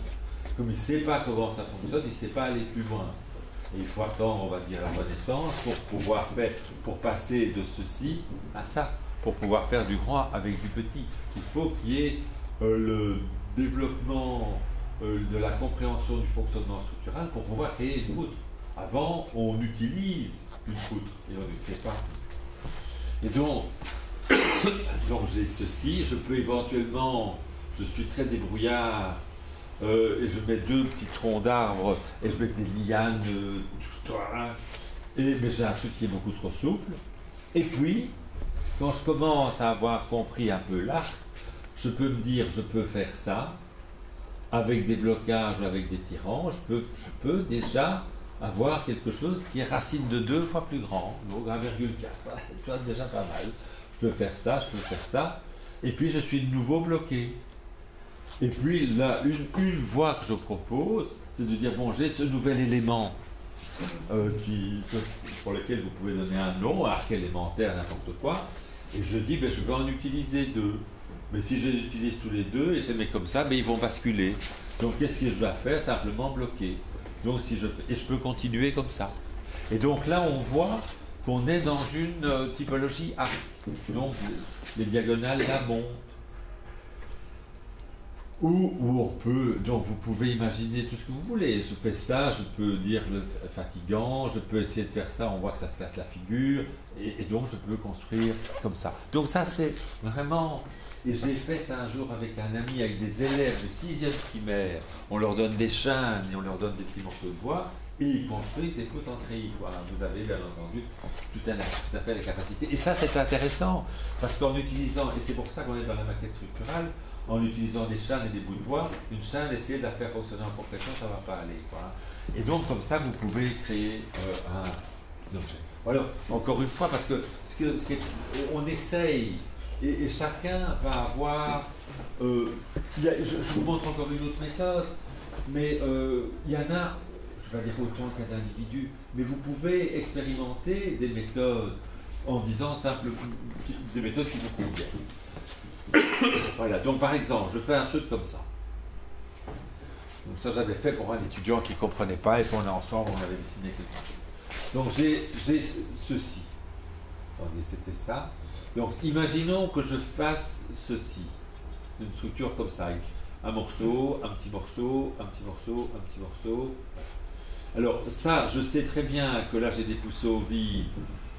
Comme il ne sait pas comment ça fonctionne, il ne sait pas aller plus loin. Et il faut attendre, on va dire, la Renaissance pour pouvoir faire, pour passer de ceci à ça, pour pouvoir faire du grand avec du petit. Il faut qu'il y ait le développement de la compréhension du fonctionnement structural pour pouvoir créer une poutre. Avant, on utilise une poutre et on ne crée pas. Et donc j'ai ceci, je peux éventuellement, je suis très débrouillard, et je mets deux petits troncs d'arbres et je mets des lianes, mais j'ai un truc qui est beaucoup trop souple. Et puis, quand je commence à avoir compris un peu l'arc, je peux me dire, je peux faire ça, avec des blocages, avec des tirants, je peux déjà avoir quelque chose qui est racine de 2 fois plus grand, donc 1,4, c'est déjà pas mal. Je peux faire ça, je peux faire ça, et puis je suis de nouveau bloqué. Et puis là, une voie que je propose, c'est de dire, bon, j'ai ce nouvel élément pour lequel vous pouvez donner un nom, arc élémentaire, n'importe quoi, et je dis, ben, je vais en utiliser 2. Mais si je les utilise tous les 2 et je les mets comme ça, ben, ils vont basculer. Donc qu'est-ce que je dois faire? Simplement bloquer. Donc, et je peux continuer comme ça. Et donc là, on voit qu'on est dans une typologie arc. Donc les diagonales là montent. Ou on peut, donc vous pouvez imaginer tout ce que vous voulez. Je fais ça, je peux dire fatigant, je peux essayer de faire ça, on voit que ça se casse la figure, et donc je peux construire comme ça. Donc ça c'est vraiment, et j'ai fait ça un jour avec un ami, avec des élèves de 6e primaire, on leur donne des chaînes et on leur donne des petits morceaux de bois, et ils construisent des poutres en treillis. Voilà, vous avez bien entendu tout à fait la capacité. Et ça c'est intéressant, parce qu'en utilisant, et c'est pour ça qu'on est dans la maquette structurale, en utilisant des chaînes et des bouts de bois, une chaîne, essayer de la faire fonctionner en compression, ça ne va pas aller. Voilà. Et donc, comme ça, vous pouvez créer un objet. Voilà, encore une fois, parce que on essaye, et chacun va avoir... je vous montre encore une autre méthode, mais il y en a, je ne vais pas dire autant qu'il y a d'individus, mais vous pouvez expérimenter des méthodes en disant simplement des méthodes qui vous conviennent. Voilà, donc par exemple, je fais un truc comme ça. Donc ça, j'avais fait pour un étudiant qui ne comprenait pas, et puis on est ensemble, on avait dessiné quelque chose. Donc j'ai ceci. Attendez, c'était ça. Donc imaginons que je fasse ceci. Une structure comme ça. Un morceau, un petit morceau, un petit morceau, un petit morceau. Alors ça, je sais très bien que là j'ai des pousseaux vides.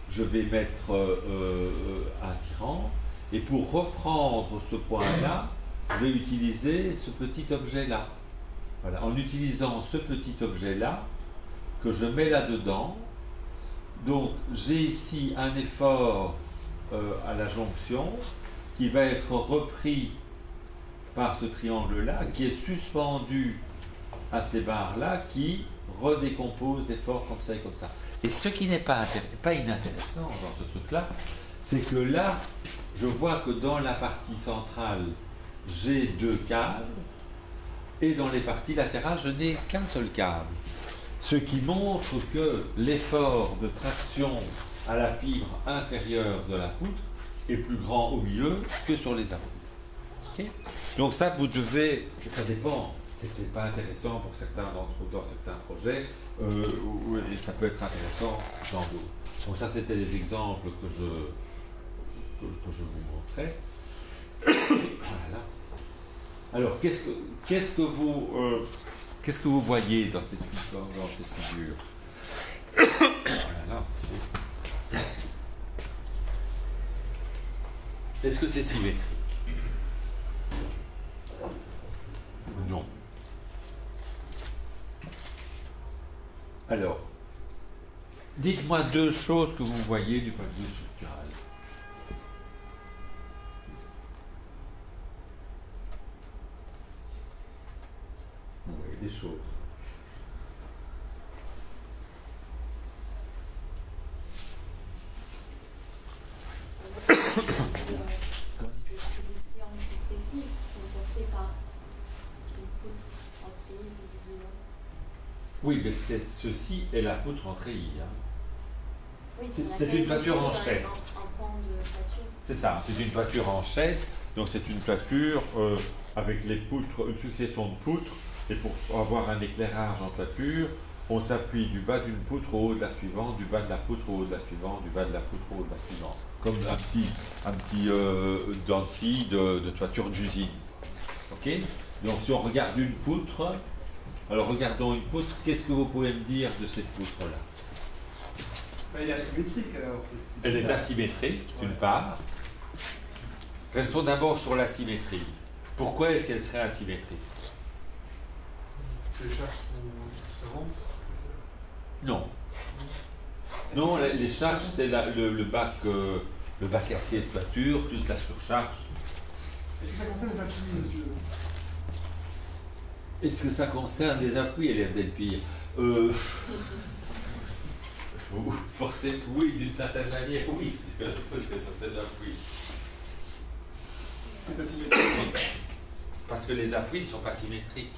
Je vais mettre un tirant. Et pour reprendre ce point-là, je vais utiliser ce petit objet-là. Voilà, en utilisant ce petit objet-là, que je mets là-dedans. Donc, j'ai ici un effort à la jonction qui va être repris par ce triangle-là, qui est suspendu à ces barres-là, qui redécompose l'effort comme ça et comme ça. Et ce qui n'est pas inintéressant dans ce truc-là, c'est que là, je vois que dans la partie centrale, j'ai 2 câbles, et dans les parties latérales, je n'ai qu'un seul câble. Ce qui montre que l'effort de traction à la fibre inférieure de la poutre et plus grand au milieu que sur les appuis. Okay. Donc ça, vous devez, ça dépend, c'est peut-être pas intéressant pour certains dans certains projets, et ça peut être intéressant dans d'autres. Donc ça, c'était des exemples que je vous montrais. Voilà. Alors, qu'est-ce que vous voyez dans cette figure? Voilà. Est-ce que c'est symétrique? Non. Alors, dites-moi deux choses que vous voyez du point de vue structural. Vous voyez des choses. Successifs sont portés par une poutre en treillis, visiblement. Oui, mais ceci est la poutre en treillis. Hein. Oui, c'est une toiture en chêne. Un pan de toiture. C'est ça, c'est une toiture en chêne. Donc c'est une toiture avec les poutres, une succession de poutres. Et pour avoir un éclairage en toiture, on s'appuie du bas d'une poutre au haut de la suivante, du bas de la poutre au haut de la suivante, du bas de la poutre au haut de la suivante. Comme un petit dent de scie de toiture d'usine. Ok? Donc si on regarde une poutre, alors regardons une poutre, qu'est-ce que vous pouvez me dire de cette poutre-là? Elle est asymétrique alors. Elle est asymétrique, d'une part. Restons d'abord sur l'asymétrie. Pourquoi est-ce qu'elle serait asymétrique? Parce que les charges sont différentes. Non. Non, les charges, c'est le bac acier de toiture, plus la surcharge. Est-ce que ça concerne les appuis, monsieur? Est-ce que ça concerne les appuis, Hélène Delpire? Forcément, oui, d'une certaine manière, oui, puisque la faute est sur ces appuis. C'est asymétrique. Parce que les appuis ne sont pas symétriques.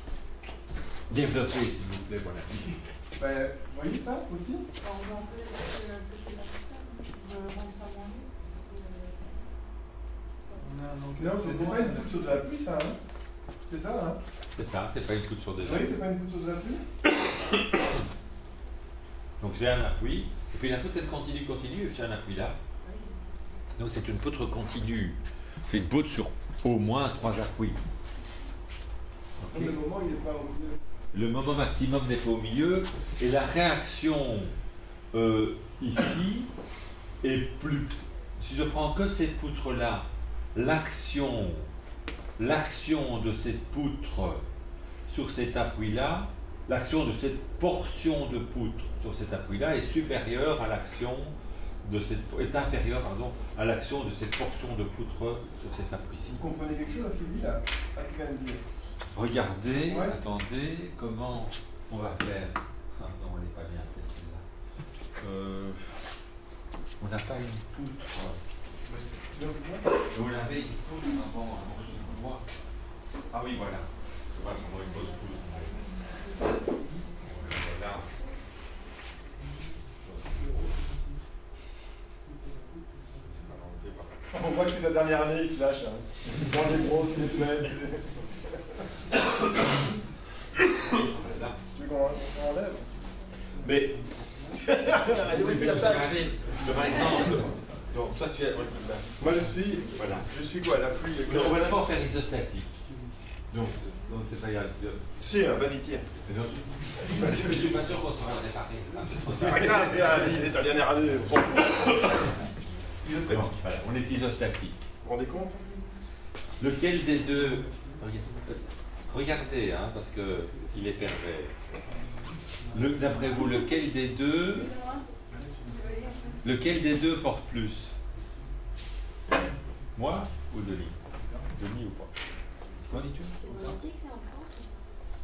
Développez, s'il vous plaît, mon ami. Ben, vous voyez ça aussi? On peut laisser un petit ça, je rends ça moins Non, c'est pas une poutre sur de l'appui, ça, hein? C'est ça, hein? C'est ça, c'est pas une poutre sur des Vous voyez, c'est pas une poutre sur de l'appui? Donc j'ai un appui, et puis la poutre elle continue, et j'ai un appui là. Donc c'est une poutre continue. C'est une poutre sur au moins 3 appuis. Okay. Le moment, il n'est pas au milieu. Le moment maximum n'est pas au milieu, et la réaction ici est plus... Si je prends que cette poutre-là, l'action de cette poutre sur cet appui-là, l'action de cette portion de poutre sur cet appui-là est supérieure à l'action de cette, est inférieure, pardon, à l'action de cette portion de poutre sur cet appui-ci. Vous comprenez quelque chose à ce qu'il dit là? À ce qu'il vient de dire? Regardez, ouais. Attendez, comment on va faire? Ah non, elle n'est pas bien faite celle-là. On n'a pas une poutre. Vous l'avez une poutre avant un morceau de bois. Ah oui, voilà. C'est pas vraiment une grosse poutre. Voilà. On voit que c'est sa dernière année, il se lâche. Hein. Dans les bros, s'il est plein. Voilà. Tu veux qu'on enlève? Mais, Allez, oui, par exemple, donc toi tu es. Moi je suis. Voilà. Je suis quoi? La pluie. On va d'abord faire isostatique. Donc c'est pas grave. Si, vas-y, tire. Je suis pas sûr qu'on saura le réparer. C'est pas grave, ça, c'est ta dernière année. Isostatique. Donc, voilà, on est isostatique. Vous vous rendez compte? Lequel des deux. Regardez, hein, parce qu'il est pervers. D'après vous, lequel des deux porte plus? Moi ou Denis? Denis ou pas? Qu'en dis-tu? C'est montique, c'est un plan?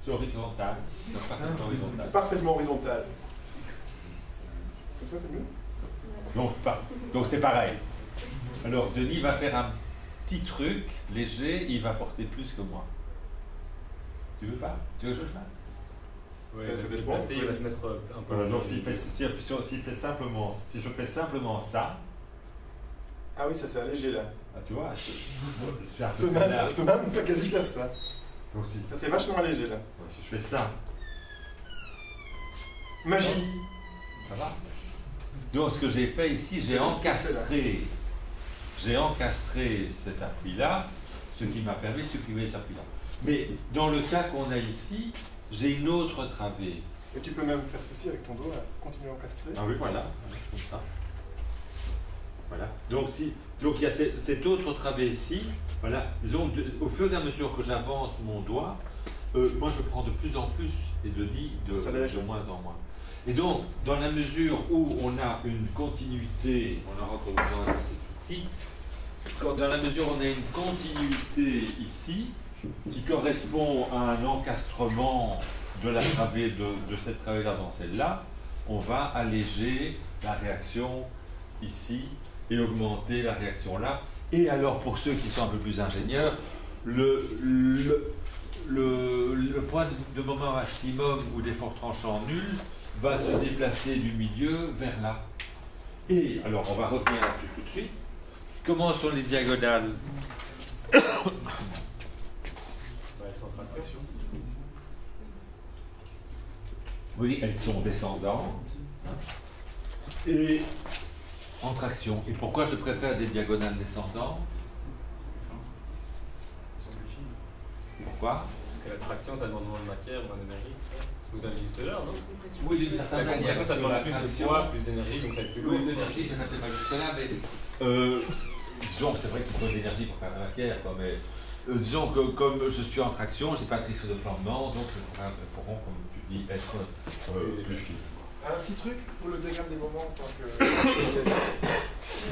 C'est horizontal. C'est parfaitement horizontal. Parfaitement horizontal. Comme ça, c'est mieux? Donc c'est pareil. Alors Denis va faire un petit truc léger, il va porter plus que moi. Tu veux pas? Tu veux que je le fasse? Ouais, Ouais, ça ça dépend. déplacer, il va se mettre un peu. Voilà, donc s'il fait simplement, si je fais simplement ça, Ah oui, ça c'est allégé là. ah, tu vois, je suis un Je peu peux là. même pas quasi faire ça. Donc si, Ça c'est vachement allégé là. si je fais ça, Magie. ça va. Donc ce que j'ai fait ici, j'ai encastré cet appui-là, ce qui m'a permis de supprimer cet appui-là. Mais dans le cas qu'on a ici, j'ai une autre travée. Et tu peux même faire ceci avec ton dos, là. Continuer à encastrer. Ah oui, voilà, comme ça. Voilà. Donc il y a cette autre travée ici. Voilà. Disons, au fur et à mesure que j'avance mon doigt, moi je prends de plus en plus et de moins en moins. Et donc, dans la mesure où on a une continuité, on aura encore besoin de cet outil, dans la mesure où on a une continuité ici, qui correspond à un encastrement de la travée, de cette travée-là dans celle-là, on va alléger la réaction ici et augmenter la réaction là. Et alors, pour ceux qui sont un peu plus ingénieurs, le point de moment maximum ou d'effort tranchant nul va se déplacer du milieu vers là. Et alors, on va revenir là-dessus tout de suite. Comment sont les diagonales? Ouais, sans traction. Oui, elles sont descendantes et en traction. Et pourquoi je préfère des diagonales descendantes? Ils sont plus fines. Pourquoi? Parce que la traction, ça demande moins de matière, moins d'énergie. C'est ce que vous avez dit tout à l'heure, non? Oui, d'une certaine La manière. compression, ça demande la plus de traction, poids, plus d'énergie, donc ça va être plus lourd. oui, l'énergie, je n'étais pas jusque là, mais disons que c'est vrai qu'il faut de l'énergie pour faire la matière, quoi, mais disons que comme je suis en traction, j'ai pas de risque de flambement, donc les pourront, comme tu dis, être plus fines. Un petit truc pour le diagramme des moments en tant que. Si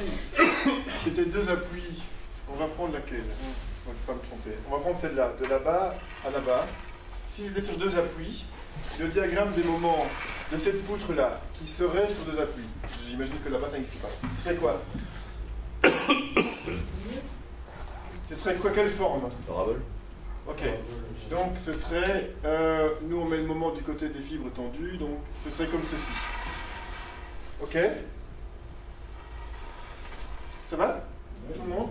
c'était deux appuis, on va prendre laquelle? Je ne vais pas me tromper. On va prendre celle-là, de là-bas à là-bas. Si c'était sur deux appuis, le diagramme des moments de cette poutre-là, qui serait sur deux appuis, j'imagine que là-bas ça n'existe pas. Ce serait quoi? Ce serait quoi? Quelle forme? Parabole. Ok. Donc ce serait, nous on met le moment du côté des fibres tendues, donc ce serait comme ceci. Ok? Ça va? Tout le monde?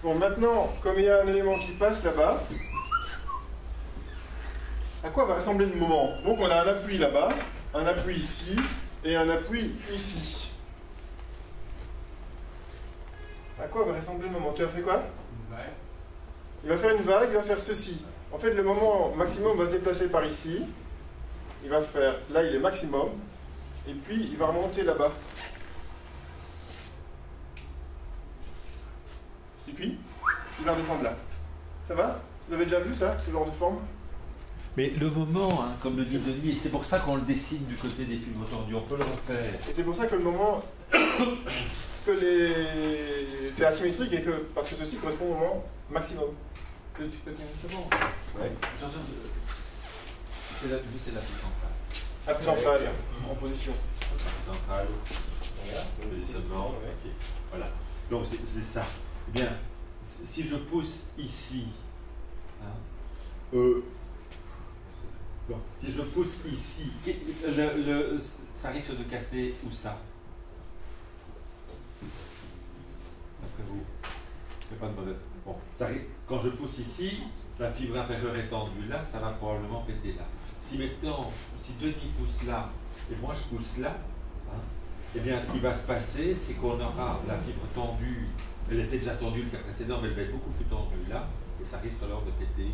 Bon, maintenant, comme il y a un élément qui passe là-bas, à quoi va ressembler le moment? Donc on a un appui là-bas, un appui ici, et un appui ici. À quoi va ressembler le moment? Tu as fait quoi? Il va faire une vague, il va faire ceci. En fait, le moment maximum va se déplacer par ici. Il va faire, là il est maximum, et puis il va remonter là-bas. Et puis, il va redescendre là. Ça va? Vous avez déjà vu ça, ce genre de forme? Mais le moment, hein, comme le dit Denis, et c'est pour ça qu'on le dessine du côté des fibres tendues, on peut le refaire. Et c'est pour ça que le moment, c'est asymétrique, et que, parce que ceci correspond au moment maximum. Tu peux bien une seconde. Ouais. Attention, c'est l'appui central. Appui central, en position. L'appui central, positionnement, ok. Voilà. Donc c'est ça. Eh bien, si je pousse ici, hein, bon, si je pousse ici, ça risque de casser où ça? D'après vous? C'est pas de mauvaise. Bon, quand je pousse ici, la fibre inférieure est tendue là, ça va probablement péter là. Si maintenant, si Denis pousse là, et moi je pousse là, hein, eh bien ce qui va se passer, c'est qu'on aura la fibre tendue, elle était déjà tendue le cas précédent, mais elle va être beaucoup plus tendue là, et ça risque alors de péter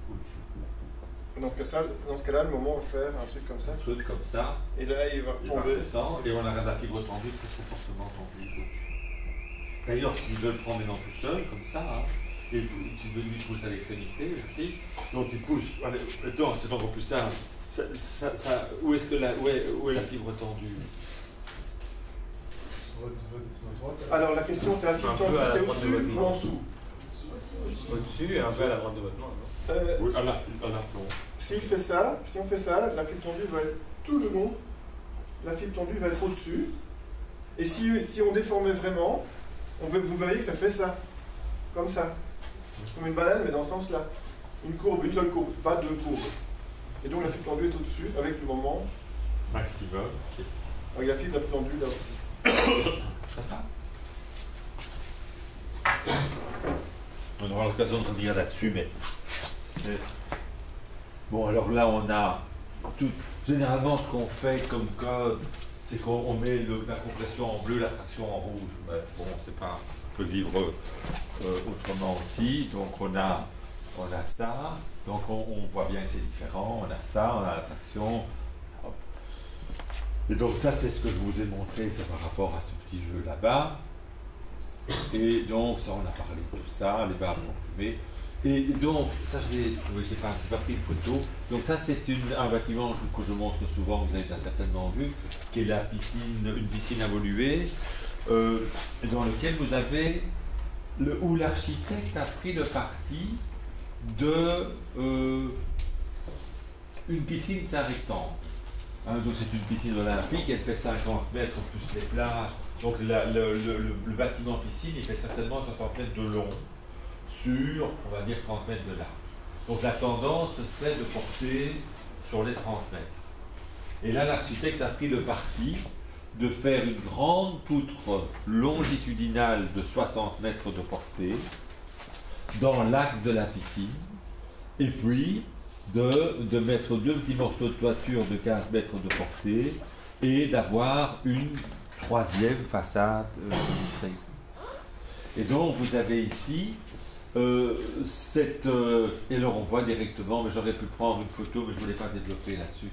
au-dessus. Dans ce cas-là, le moment va faire un truc comme ça. Un truc comme ça, Et là, il va il va retomber. redescendre, et on aura la fibre tendue très fortement tendue au-dessus. D'ailleurs, si je le prends maintenant tout seul, comme ça, hein, et tu veux lui pousser à l'extrémité, aussi, donc tu pousses, attends, c'est encore plus simple. Où est la fibre tendue? Alors la question c'est la fibre Un peu tendue, à la c'est droite de au-dessus votre ou main. en dessous? Au-dessus et un peu à la droite de votre main, non? Oui, à la fond. Si on fait ça, la fibre tendue va être tout le long, la fibre tendue va être au-dessus. Et si on déformait vraiment, vous verriez que ça fait ça, comme ça. Comme une banane, mais dans ce sens-là. Une courbe, une seule courbe, pas deux courbes. Et donc la fibre tendue est au-dessus, avec le moment maximum qui est ici. avec la fibre la plus tendue là aussi. On aura l'occasion de revenir là-dessus, mais... Bon, alors là, on a... Tout... Généralement, ce qu'on fait comme code, c'est qu'on met la compression en bleu, la traction en rouge. Mais bon, c'est pas... On peut vivre autrement aussi. Donc, on a ça. Donc, on voit bien que c'est différent. On a ça, on a la traction. Hop. Et donc, ça, c'est ce que je vous ai montré. C'est par rapport à ce petit jeu là-bas. Et donc, ça, on a parlé de tout ça, les barres comprimées. Et donc, ça, j'ai pas pris une photo. Donc, ça, c'est un bâtiment que je montre souvent, vous avez déjà certainement vu, qui est la piscine, une piscine évoluée, dans lequel vous avez, où l'architecte a pris le parti de une piscine, c'est un rectangle. Hein, donc c'est une piscine olympique, elle fait 50 mètres plus les plages. Donc le bâtiment piscine, il fait certainement 60 mètres de long sur, on va dire, 30 mètres de large. Donc la tendance, ce serait de porter sur les 30 mètres. Et là, l'architecte a pris le parti de faire une grande poutre longitudinale de 60 mètres de portée dans l'axe de la piscine, et puis de mettre deux petits morceaux de toiture de 15 mètres de portée et d'avoir une troisième façade vitrée. Et donc vous avez ici et alors on voit directement, mais j'aurais pu prendre une photo, mais je ne voulais pas développer là-dessus.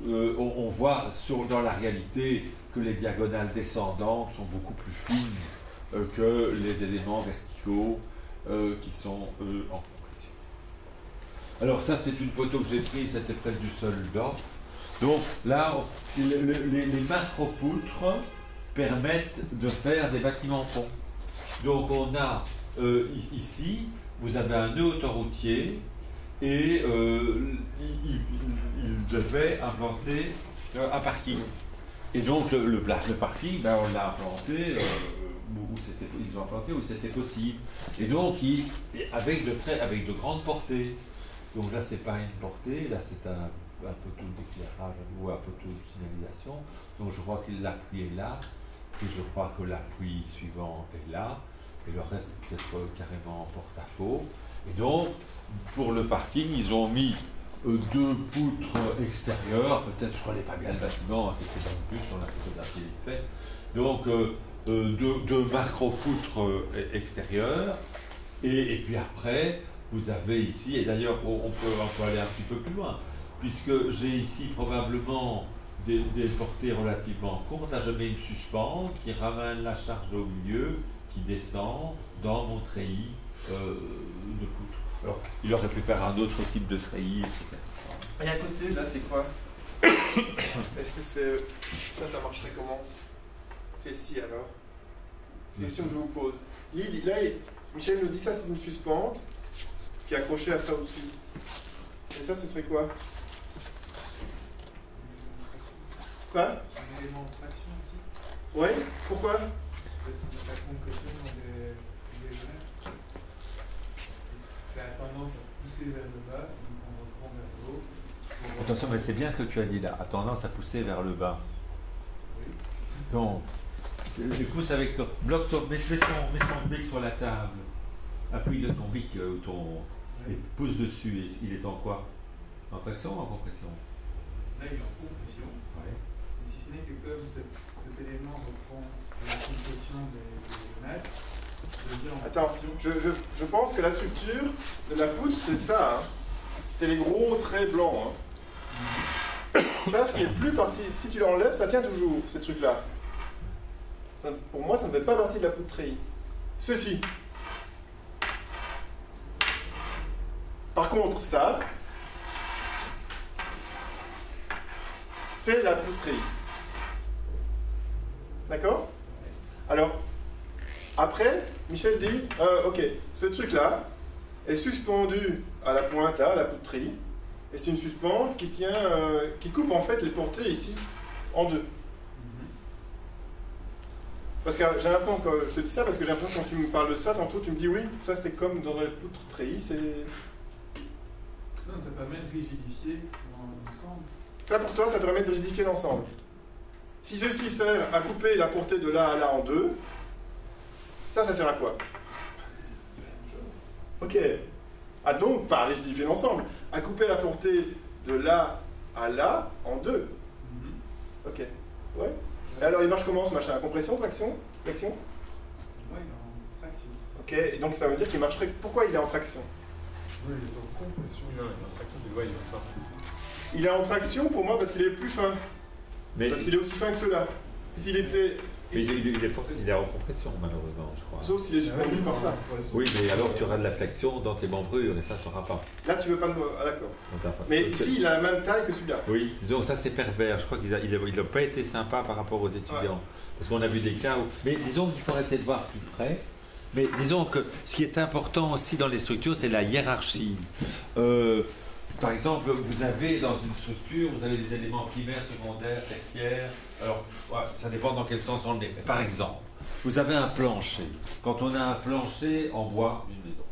On voit dans la réalité que les diagonales descendantes sont beaucoup plus fines que les éléments verticaux qui sont eux en compression. Alors ça, c'est une photo que j'ai prise, c'était près du soldat. Donc là, les macro-poutres permettent de faire des bâtiments ponts. Donc on a ici, vous avez un nœud autoroutier et il devait implanter un parking. Et donc le parking, ben, on l'a implanté ils ont implanté où c'était possible. Et donc avec de grandes portées. Donc là, c'est pas une portée, là c'est un poteau d'éclairage ou un poteau de signalisation. Donc je crois que l'appui est là, et je crois que l'appui suivant est là, et le reste peut-être carrément en porte-à-faux. Et donc, pour le parking, ils ont mis deux poutres extérieures, peut-être je ne connais pas bien le bâtiment, c'était dans le bus, on a photographié vite fait. Donc, deux macro-poutres extérieures, et puis après, vous avez ici, et d'ailleurs on peut aller un petit peu plus loin, puisque j'ai ici probablement des portées relativement courtes. Là je mets une suspente qui ramène la charge au milieu, qui descend dans mon treillis de poutre. Alors il aurait pu faire un autre type de treillis, etc. Et à côté, là c'est quoi? Est-ce que c'est... ça marcherait comment? Celle-ci alors? Question que je vous pose. Là, Michel nous dit ça c'est une suspente qui est accrochée à ça au-dessus. Et ça, ce serait quoi? Quoi? Un élément de traction aussi. Ouais, pourquoi? Parce qu'on n'a pas de compression dans des genères. Ça a tendance à pousser vers le bas, donc on reprend vers le haut. Attention, mais c'est bien ce que tu as dit là, a tendance à pousser vers le bas. Oui. Donc, tu pousses avec ton... mets ton bic sur la table. Appuie de ton bic et pousse dessus. Et il est en quoi? En traction ou en compression? Là, il est en compression. Ouais. Et si ce n'est que comme cet élément reprend la compression des mètres, je veux dire en Attends, compression. je pense que la structure de la poutre, c'est ça. Hein. C'est les gros traits blancs. Hein. Ça, ce qui est plus parti, si tu l'enlèves, ça tient toujours, ces trucs-là. Pour moi, ça ne fait pas partie de la poutre treillis. Ceci. Par contre, ça, c'est la poutre treillis. D'accord? Alors, après, Michel dit, ok, ce truc-là est suspendu à la pointe là, à la poutre treillis, et c'est une suspente qui tient, qui coupe en fait les portées ici en deux. Parce que j'ai l'impression que je te dis ça parce que j'ai l'impression que quand tu me parles de ça, tantôt tu me dis oui, ça c'est comme dans la poutre treillis, c'est Non, ça permet de rigidifier l'ensemble. Ça pour toi, ça permet de rigidifier l'ensemble. Si ceci sert à couper la portée de là à là en deux, ça sert à quoi? Ok. Ah donc, pas à rigidifier l'ensemble, à couper la portée de là à là en deux. Ok. Ouais. Et alors il marche comment ce machin? Compression, traction, flexion? Ouais, il est en traction. Ok, et donc ça veut dire qu'il marcherait. Pourquoi il est en traction? Oui, il est en compression. Non, il a un traction du voile, il va Il est en traction pour moi parce qu'il est plus fin. Mais Parce qu'il est aussi fin que cela. S'il était. il est en compression, malheureusement, je crois. Sauf s'il est suspendu par ça. Oui, mais alors tu auras de la flexion dans tes membrures et ça, tu n'auras pas. Là tu veux pas le. Ah d'accord. Donc, t'as pas. Mais Donc, ici il a la même taille que celui-là. oui, disons, ça c'est pervers. Je crois qu'il n'a pas été sympa par rapport aux étudiants. Ouais. Parce qu'on a vu des cas où. Mais disons qu'il faudrait peut-être voir plus près. Mais disons que ce qui est important aussi dans les structures, c'est la hiérarchie. Par exemple, vous avez dans une structure, vous avez des éléments primaires, secondaires, tertiaires. Alors, ouais, ça dépend dans quel sens on le met. Mais par exemple, vous avez un plancher. Quand on a un plancher en bois d'une maison,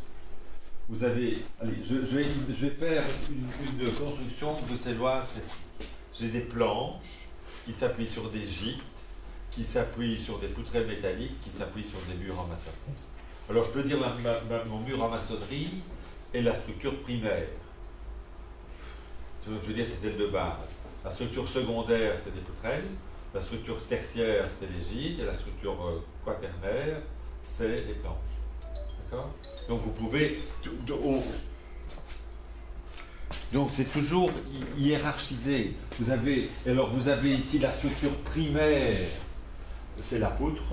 vous avez. Allez, je vais faire une construction bruxelloise classique. J'ai des planches qui s'appuient sur des gîtes, qui s'appuient sur des poutrelles métalliques, qui s'appuient sur des murs en maçonnerie. Alors, je peux dire mon mur en maçonnerie est la structure primaire. Je veux dire, c'est celle de base. La structure secondaire, c'est des poutrelles. La structure tertiaire, c'est les gîtes. Et la structure quaternaire, c'est les planches. D'accord? Donc vous pouvez... Donc c'est toujours hiérarchisé. Vous avez ici la structure primaire, c'est la poutre.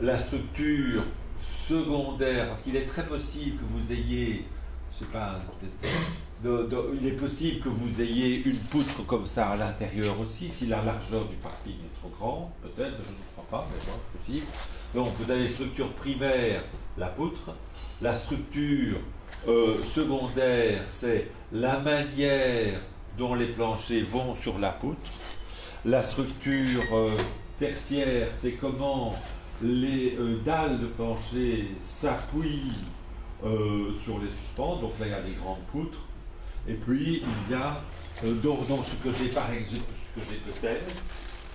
La structure secondaire, parce qu'il est très possible que vous ayez, je sais pas, il est possible que vous ayez une poutre comme ça à l'intérieur aussi, si la largeur du parking est trop grande, peut-être, je ne crois pas, mais bon, c'est possible. Donc vous avez structure primaire, la poutre. La structure secondaire, c'est la manière dont les planchers vont sur la poutre. La structure tertiaire, c'est comment les dalles de plancher s'appuient sur les suspens. Donc là, il y a des grandes poutres. Et puis, il y a donc ce que j'ai par exemple, ce que j'ai peut-être,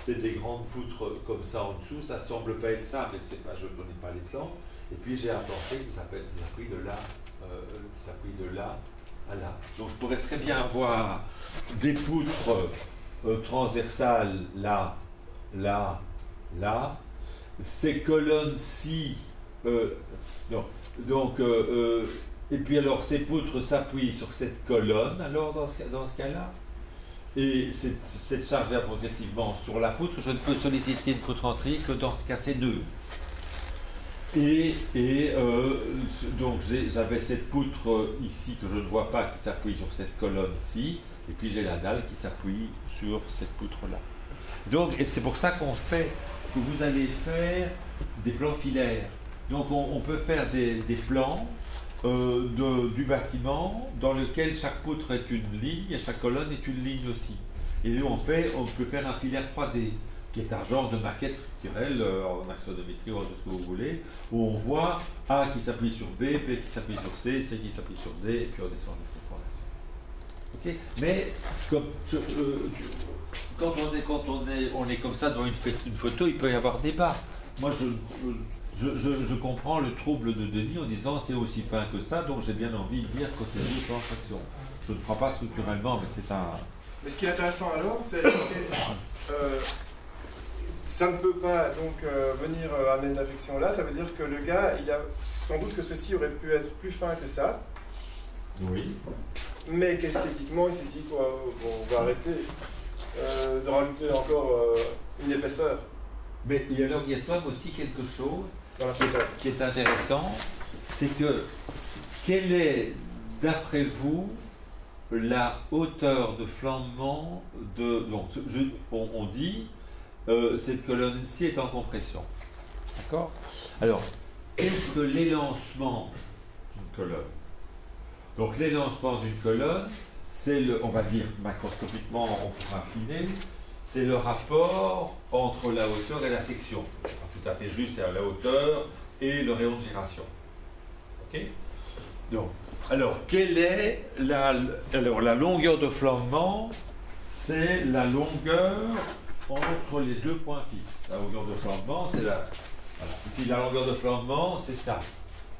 c'est des grandes poutres comme ça en dessous. Ça semble pas être ça, mais c'est pas, je ne connais pas les plans. Et puis j'ai un plancher qui s'appuie de là à là. Donc je pourrais très bien avoir des poutres transversales là, là, là. Ces colonnes-ci, non. Donc, et puis alors ces poutres s'appuient sur cette colonne, alors dans ce cas-là, et cette charge vient progressivement sur la poutre. Je ne peux solliciter une poutre entrée que dans ce cas c'est neutre. Donc j'avais cette poutre ici que je ne vois pas qui s'appuie sur cette colonne-ci, et puis j'ai la dalle qui s'appuie sur cette poutre-là. Donc, et c'est pour ça que vous allez faire des plans filaires. Donc on peut faire des plans du bâtiment dans lequel chaque poutre est une ligne et chaque colonne est une ligne aussi. Et nous on peut faire un filaire 3D qui est un genre de maquette structurelle en axonométrie ou en tout ce que vous voulez, où on voit A qui s'appuie sur B, B qui s'appuie sur C, C qui s'appuie sur D, et puis on descend jusqu'au fondation. Ok? Mais quand on est comme ça devant une photo, il peut y avoir débat. Moi, je comprends le trouble de Denis en disant c'est aussi fin que ça, donc j'ai bien envie de dire côté sans fraction. Je ne crois pas structurellement, mais c'est un. Mais ce qui est intéressant alors, c'est que ça ne peut pas donc venir amener de l'affection là. Ça veut dire que le gars, il a sans doute que ceci aurait pu être plus fin que ça. Oui. Mais qu'esthétiquement, il s'est dit quoi, bon, on va arrêter de rajouter encore une épaisseur. Mais et alors il y a toi aussi quelque chose dans la façade qui est intéressant, c'est que quelle est, d'après vous, la hauteur de flambement de. Donc, on dit cette colonne-ci est en compression. D'accord? Alors, qu'est-ce que l'élancement d'une colonne? Donc, l'élancement d'une colonne, c'est on va dire macroscopiquement, on fera affiner, c'est le rapport entre la hauteur et la section. Tout à fait juste, c'est la hauteur et le rayon de giration. Ok? Donc, alors, quelle est la longueur de flambement? C'est la longueur entre les deux points fixes. La longueur de flambement, c'est la... Voilà. Ici, la longueur de flambement, c'est ça.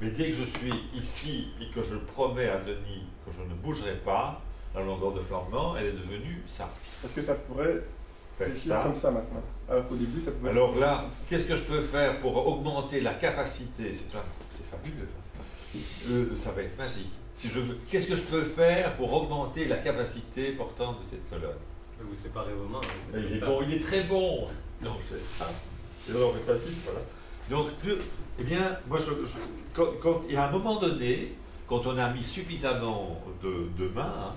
Mais dès que je suis ici et que je promets à Denis que je ne bougerai pas, la longueur de flambement, elle est devenue ça. Est-ce que ça pourrait Faire réussir ça. comme ça maintenant? Alors qu'au début, ça pouvait... Alors là, qu'est-ce que je peux faire pour augmenter la capacité? C'est fabuleux. Ça va être magique. Si qu'est-ce que je peux faire pour augmenter la capacité portante de cette colonne? Vous séparez vos mains. Il est bon, il est très bon. Donc c'est ça. C'est vraiment facile, voilà. Donc, eh bien, moi, quand il y a un moment donné, quand on a mis suffisamment de mains, hein,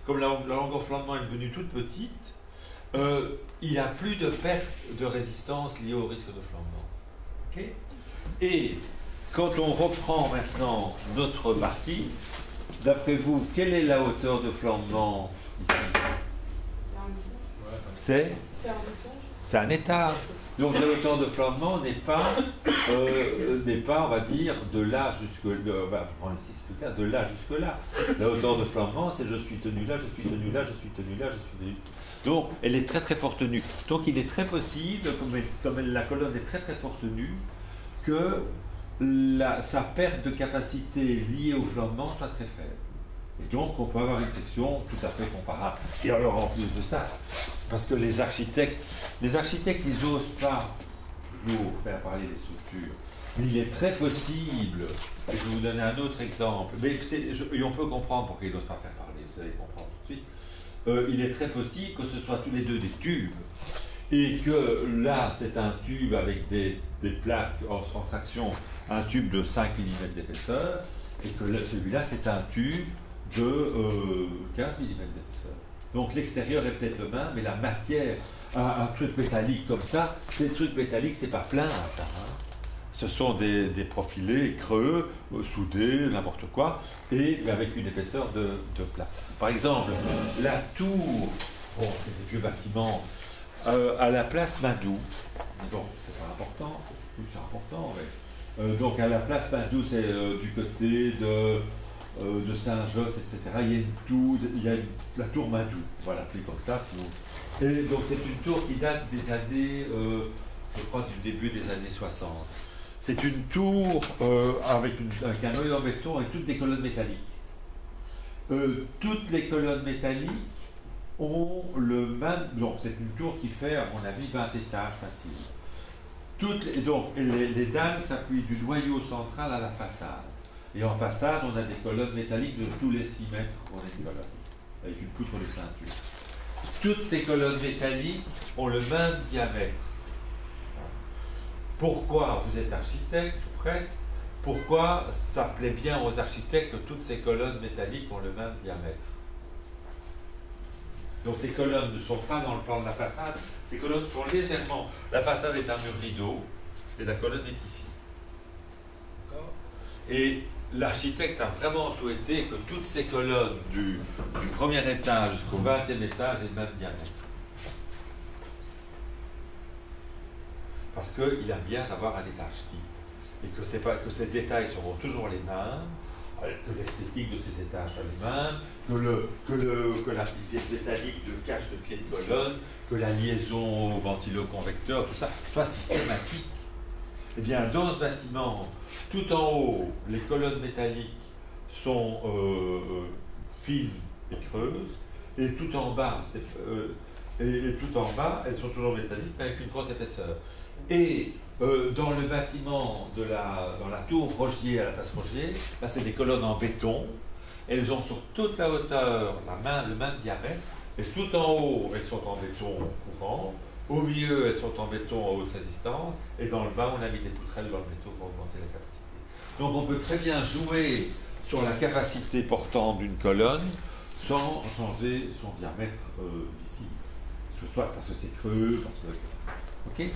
comme la longueur de flambement est devenue toute petite, il n'y a plus de perte de résistance liée au risque de flambement. Okay? Et quand on reprend maintenant notre partie, d'après vous, quelle est la hauteur de flambement ici? C'est un étage. Donc la hauteur de flambement n'est pas, on va dire, de là jusque là. De là jusque là. La hauteur de flambement, c'est je suis tenu là, je suis tenu là, je suis tenu là, je suis tenu. Donc elle est très très fort tenue. Donc il est très possible, comme la colonne est très très fort tenue, que sa perte de capacité liée au flambement soit très faible. Et donc on peut avoir une section tout à fait comparable. Et alors en plus de ça, parce que les architectes ils n'osent pas toujours faire parler des structures. Mais il est très possible, et je vais vous donner un autre exemple, mais et on peut comprendre pourquoi ils n'osent pas faire parler, vous allez comprendre tout de suite. Il est très possible que ce soit tous les deux des tubes, et que là c'est un tube avec des plaques en traction, un tube de 5 mm d'épaisseur, et que celui-là c'est un tube de 15 mm d'épaisseur. Donc l'extérieur est peut-être le même, mais la matière, un truc métallique comme ça, ces trucs métalliques, c'est pas plein, ça. Hein. Ce sont des profilés creux, soudés, n'importe quoi, et avec une épaisseur de plat. Par exemple, la tour, bon, c'est des vieux bâtiments, à la place Madou, donc c'est pas important, c'est important, mais, donc à la place Madou, c'est du côté de Saint-Josse, etc. Il y a la tour Madou, voilà, plus comme ça. Et donc c'est une tour qui date des années, je crois du début des années 60. C'est une tour avec un noyau en béton et toutes des colonnes métalliques. Toutes les colonnes métalliques ont le même... Donc c'est une tour qui fait, à mon avis, 20 étages faciles. Donc les dalles s'appuient du noyau central à la façade. Et en façade, on a des colonnes métalliques de tous les 6 mètres pour des colonnes, avec une poutre de ceinture. Toutes ces colonnes métalliques ont le même diamètre. Pourquoi vous êtes architecte, ou presque? Pourquoi ça plaît bien aux architectes que toutes ces colonnes métalliques ont le même diamètre? Donc ces colonnes ne sont pas dans le plan de la façade, ces colonnes sont légèrement... La façade est un mur rideau, et la colonne est ici. D'accord? Et l'architecte a vraiment souhaité que toutes ces colonnes du premier étage jusqu'au 20e étage aient le même diamètre. Parce qu'il aime bien avoir un étage type. Et que ces détails seront toujours les mêmes, que l'esthétique de ces étages soit les mêmes, que la petite pièce métallique de cache de pied de colonne, que la liaison au ventilo-convecteur, tout ça, soit systématique. Eh bien, dans ce bâtiment, tout en haut, les colonnes métalliques sont fines et creuses, et tout en bas, elles sont toujours métalliques, mais avec une grosse épaisseur. Et dans le bâtiment dans la tour Rogier, à la place Rogier, là c'est des colonnes en béton, elles ont sur toute la hauteur le même diamètre, et tout en haut, elles sont en béton courant. Au milieu, elles sont en béton à haute résistance, et dans le bas, on a mis des poutrelles dans le béton pour augmenter la capacité. Donc on peut très bien jouer sur la capacité portante d'une colonne sans changer son diamètre d'ici. Soit parce que c'est creux, parce que... Ok?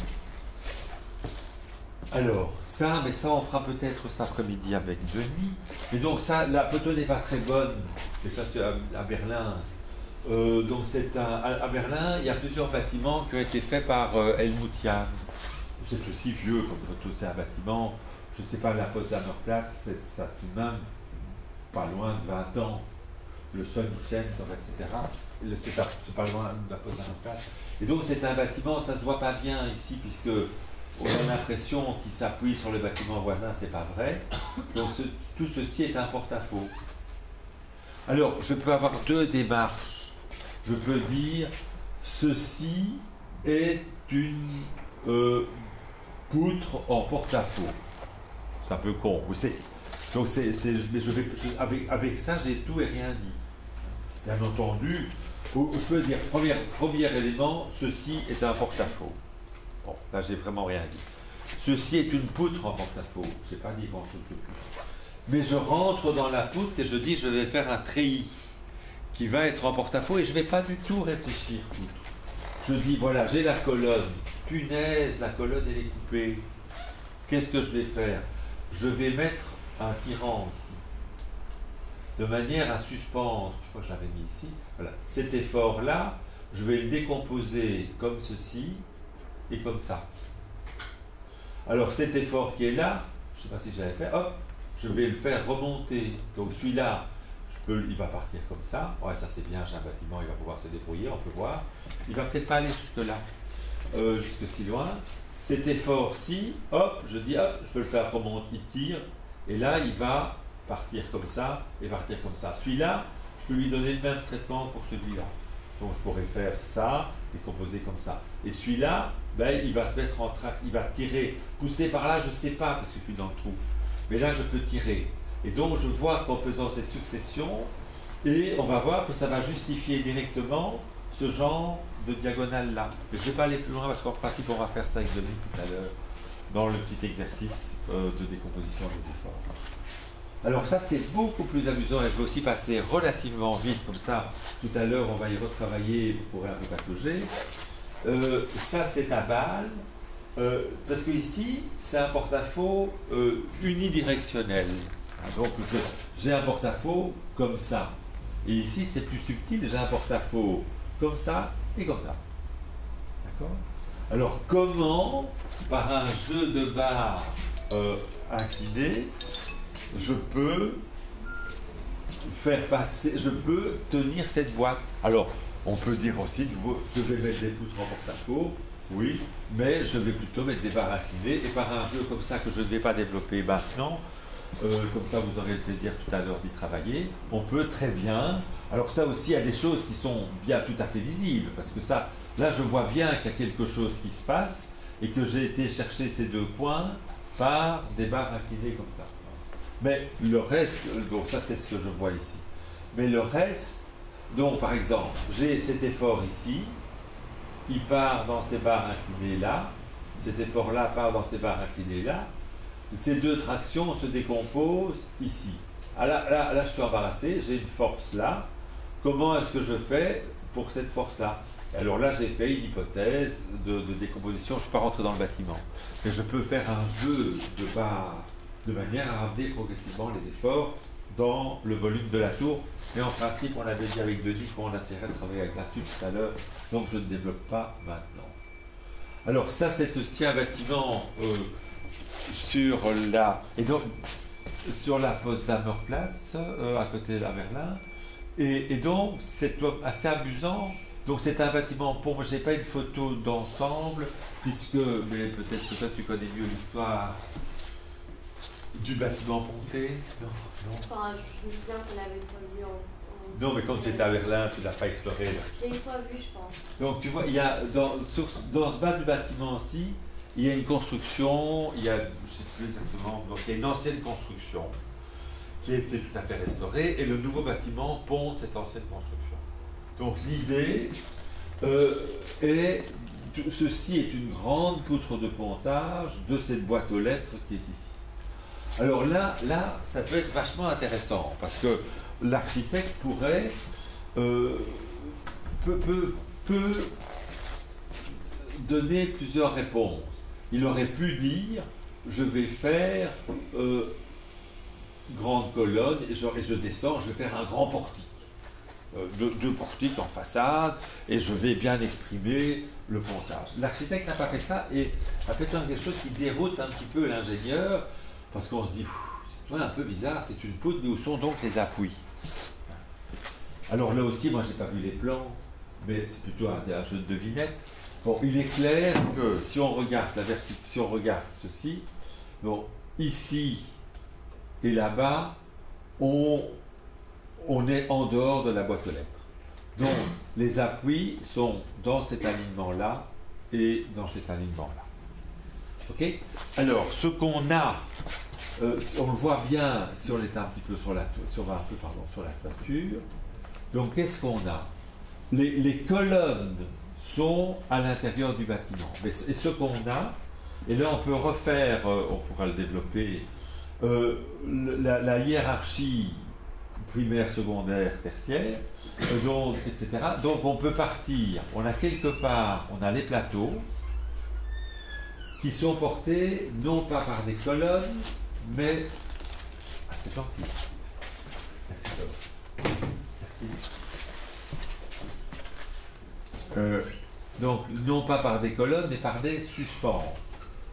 Alors, mais ça on fera peut-être cet après-midi avec Denis. Et donc ça, la photo n'est pas très bonne, et ça c'est à Berlin. Donc à Berlin, il y a plusieurs bâtiments qui ont été faits par Helmut Jahn. C'est aussi vieux comme photo, c'est un bâtiment, je ne sais pas, la Potsdamer Platz, ça tout de même pas loin de 20 ans, le Sun Center, etc. C'est pas loin de la pose d'un place. Et donc c'est un bâtiment, ça se voit pas bien ici, puisque on a l'impression qu'il s'appuie sur le bâtiment voisin, c'est pas vrai. Donc tout ceci est un porte-à-faux. Alors, je peux avoir deux démarches. Je peux dire, ceci est une poutre en porte-à-faux. C'est un peu con. Donc, avec ça, j'ai tout et rien dit. Bien entendu, je peux dire, premier élément, ceci est un porte-à-faux. Bon, là, j'ai vraiment rien dit. Ceci est une poutre en porte-à-faux. Je n'ai pas dit grand-chose de plus. Mais je rentre dans la poutre et je dis, je vais faire un treillis qui va être en porte-à-faux et je ne vais pas du tout réfléchir. Je dis, voilà, j'ai la colonne. Punaise, la colonne, elle est coupée. Qu'est-ce que je vais faire? Je vais mettre un tirant ici, de manière à suspendre, je crois que je l'avais mis ici, voilà, cet effort-là, je vais le décomposer comme ceci et comme ça. Alors cet effort qui est là, je ne sais pas si j'avais fait, hop, je vais le faire remonter. Donc celui-là, il va partir comme ça. Ouais, ça c'est bien, j'ai un bâtiment, il va pouvoir se débrouiller, on peut voir. Il va peut-être pas aller jusque-là, jusque si loin. Cet effort-ci, hop, je dis hop, je peux le faire remonter, il tire, et là il va partir comme ça et partir comme ça. Celui-là, je peux lui donner le même traitement pour celui-là. Donc je pourrais faire ça, décomposer comme ça. Et celui-là, ben, il va se mettre en trac, il va tirer, pousser par là, je ne sais pas parce que je suis dans le trou. Mais là, je peux tirer. Et donc, je vois qu'en faisant cette succession, et on va voir que ça va justifier directement ce genre de diagonale-là. Je ne vais pas aller plus loin parce qu'en principe, on va faire ça avec Denis tout à l'heure dans le petit exercice de décomposition des efforts. Alors ça, c'est beaucoup plus amusant et je vais aussi passer relativement vite, comme ça, tout à l'heure, on va y retravailler et vous pourrez un peu patauger. Ça, c'est à balle. Parce que ici, c'est un porte-à-faux unidirectionnel. Donc, j'ai un porte-à-faux comme ça. Et ici, c'est plus subtil, j'ai un porte-à-faux comme ça et comme ça. D'accord? Alors, comment, par un jeu de barres incliné, je peux faire passer, je peux tenir cette boîte. Alors, on peut dire aussi, je vais mettre des poutres en porte-à-faux. Oui, mais je vais plutôt mettre des barres inclinées et par un jeu comme ça que je ne vais pas développer maintenant, comme ça vous aurez le plaisir tout à l'heure d'y travailler, on peut très bien, alors ça aussi il y a des choses qui sont bien tout à fait visibles, parce que ça, là je vois bien qu'il y a quelque chose qui se passe et que j'ai été chercher ces deux points par des barres inclinées comme ça. Mais le reste, donc ça c'est ce que je vois ici, mais le reste, donc par exemple, j'ai cet effort ici, il part dans ces barres inclinées là, cet effort-là part dans ces barres inclinées là, ces deux tractions se décomposent ici. Ah là, je suis embarrassé, j'ai une force là, comment est-ce que je fais pour cette force-là? Alors là, j'ai fait une hypothèse de décomposition, je ne suis pas rentré dans le bâtiment, mais je peux faire un jeu de barres de manière à ramener progressivement les efforts dans le volume de la tour. Mais en principe, on avait dit avec Denis qu'on essaierait de travailler avec là-dessus tout à l'heure, donc je ne développe pas maintenant. Alors ça, c'est aussi un bâtiment sur la Potsdamer Platz, à côté de la Berlin. Et donc, c'est assez amusant. Donc c'est un bâtiment, pour moi, je n'ai pas une photo d'ensemble, puisque, mais peut-être que toi tu connais mieux l'histoire du bâtiment ponté. Non. Enfin, je me souviens qu'on l'avait pas vu en... Non, mais quand tu étais à Berlin, tu ne l'as pas exploré. Je l'ai une fois vu, je pense. Donc tu vois, il y a dans ce bas du bâtiment-ci, il y a une construction, il y a, je ne sais plus exactement, donc il y a une ancienne construction qui a été tout à fait restaurée, et le nouveau bâtiment ponte cette ancienne construction. Donc l'idée est, ceci est une grande poutre de pontage de cette boîte aux lettres qui est ici. Alors là, ça peut être vachement intéressant, parce que l'architecte pourrait, peut donner plusieurs réponses. Il aurait pu dire, je vais faire grande colonne, et je descends, je vais faire un grand portique. Deux portiques en façade, et je vais bien exprimer le pontage. L'architecte n'a pas fait ça, et a fait quelque chose qui déroute un petit peu l'ingénieur, parce qu'on se dit, Ouais, un peu bizarre, c'est une poutre, mais où sont donc les appuis? Alors là aussi, moi j'ai pas vu les plans, mais c'est plutôt un jeu de devinette. Bon, il est clair que si on regarde si on regarde ceci, bon, ici et là-bas, on est en dehors de la boîte aux lettres. Donc, les appuis sont dans cet alignement-là et dans cet alignement-là. Ok? Alors, ce qu'on a, on le voit bien si on est un petit peu sur la toiture. Donc, qu'est-ce qu'on a? Les colonnes sont à l'intérieur du bâtiment. Et ce qu'on a, et là on peut refaire, on pourra le développer, la hiérarchie primaire, secondaire, tertiaire, donc, etc. Donc on peut partir, on a quelque part, on a les plateaux qui sont portés non pas par des colonnes, mais... Ah, c'est gentil. Merci Bob. Merci. Donc non pas par des colonnes, mais par des suspens.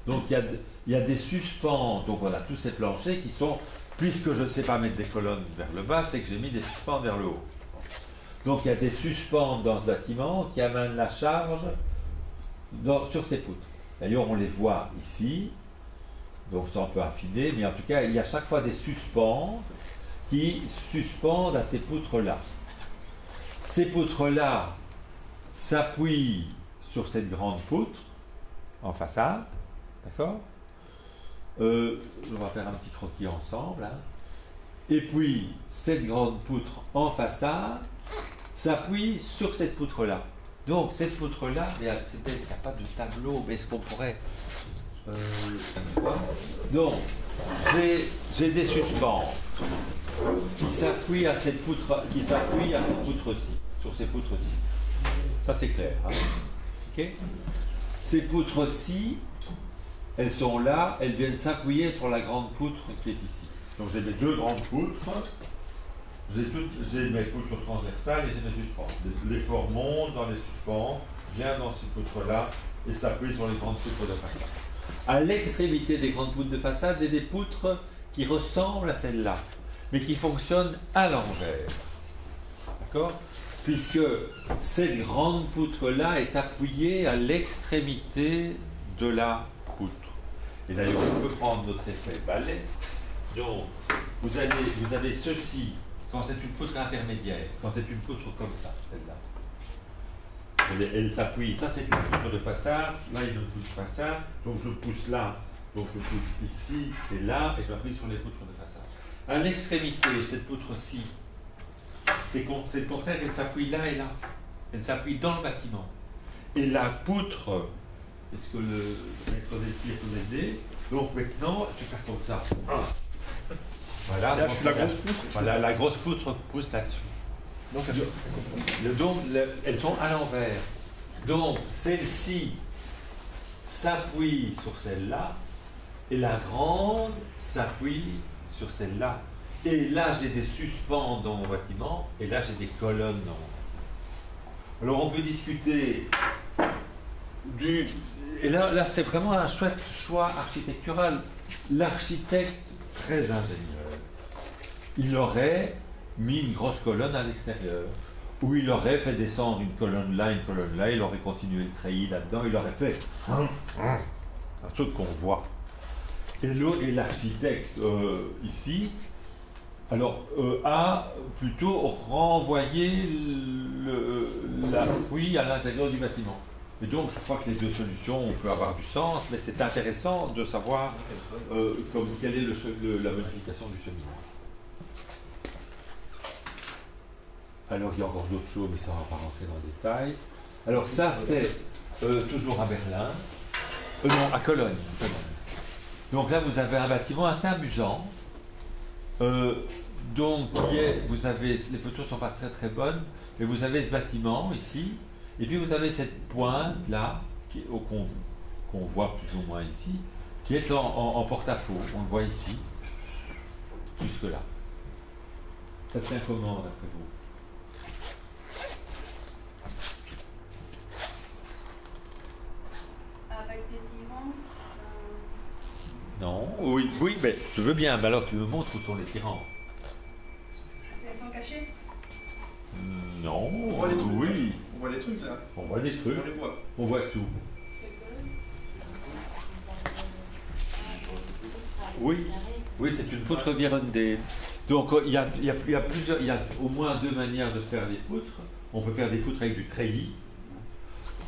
Donc il y a des suspens, donc voilà, tous ces planchers qui sont, puisque je ne sais pas mettre des colonnes vers le bas, c'est que j'ai mis des suspens vers le haut. Donc il y a des suspens dans ce bâtiment qui amènent la charge sur ces poutres. D'ailleurs on les voit ici, donc ça on peut affiner, mais en tout cas il y a chaque fois des suspens qui suspendent à ces poutres-là. Ces poutres-là s'appuient sur cette grande poutre en façade, d'accord? On va faire un petit croquis ensemble. Hein. Et puis, cette grande poutre en façade s'appuie sur cette poutre-là. Donc, cette poutre-là, il n'y a pas de tableau, mais est-ce qu'on pourrait... donc, j'ai des suspens qui s'appuient à cette poutre-ci, sur ces poutres-ci. Ça, c'est clair. Hein. Okay. Ces poutres-ci, elles sont là, elles viennent s'appuyer sur la grande poutre qui est ici. Donc j'ai les deux grandes poutres, j'ai mes poutres transversales et j'ai mes suspens. L'effort monte dans les suspens, vient dans ces poutres-là et s'appuie sur les grandes poutres de façade. À l'extrémité des grandes poutres de façade, j'ai des poutres qui ressemblent à celles-là, mais qui fonctionnent à l'envers. D'accord? Puisque cette grande poutre-là est appuyée à l'extrémité de la poutre. Et d'ailleurs, on peut prendre notre effet balai. Donc, vous avez ceci, quand c'est une poutre intermédiaire, quand c'est une poutre comme ça, celle-là. Elle s'appuie, ça c'est une poutre de façade, là il y a une poutre de façade, donc je pousse là, donc je pousse ici et là, et je m'appuie sur les poutres de façade. À l'extrémité, cette poutre-ci, c'est le contraire, elle s'appuie là et là. Elle s'appuie dans le bâtiment. Et la poutre, est-ce que le maître des pieds peut m'aider? Donc maintenant, je vais faire comme ça. Voilà, là, la grosse poutre. Voilà, la grosse poutre pousse là-dessus. Donc, elles sont à l'envers. Donc, celle-ci s'appuie sur celle-là, et la grande s'appuie sur celle-là. Et là, j'ai des suspens dans mon bâtiment, et là, j'ai des colonnes dans mon bâtiment. Alors, on peut discuter du... Et là c'est vraiment un chouette choix architectural. L'architecte, très ingénieux, il aurait mis une grosse colonne à l'extérieur, ou il aurait fait descendre une colonne là, il aurait continué le treillis là-dedans, il aurait fait un truc qu'on voit. Et l'architecte ici, alors, a plutôt renvoyé l'appui à l'intérieur du bâtiment. Et donc, je crois que les deux solutions peuvent avoir du sens, mais c'est intéressant de savoir quelle est la modification du cheminement. Alors, il y a encore d'autres choses, mais ça ne va pas rentrer dans le détail. Alors, ça, c'est toujours à Berlin. Non, à Cologne. Donc là, vous avez un bâtiment assez amusant. Donc, vous avez, les photos ne sont pas très très bonnes, mais vous avez ce bâtiment ici, et puis vous avez cette pointe là, qu'on voit plus ou moins ici, qui est en porte-à-faux. On le voit ici, jusque là. Ça tient comment d'après vous? Avec des tirants maintenant. Oui, oui, mais je veux bien. Mais alors tu me montres où sont les tirants. Elles sont cachées? Non, On voit les trucs. oui. On voit les trucs là. On voit des trucs, On les voit. on voit tout. Oui, oui, c'est une poutre virondée. Donc il y a plusieurs, il y a au moins deux manières de faire des poutres. On peut faire des poutres avec du treillis,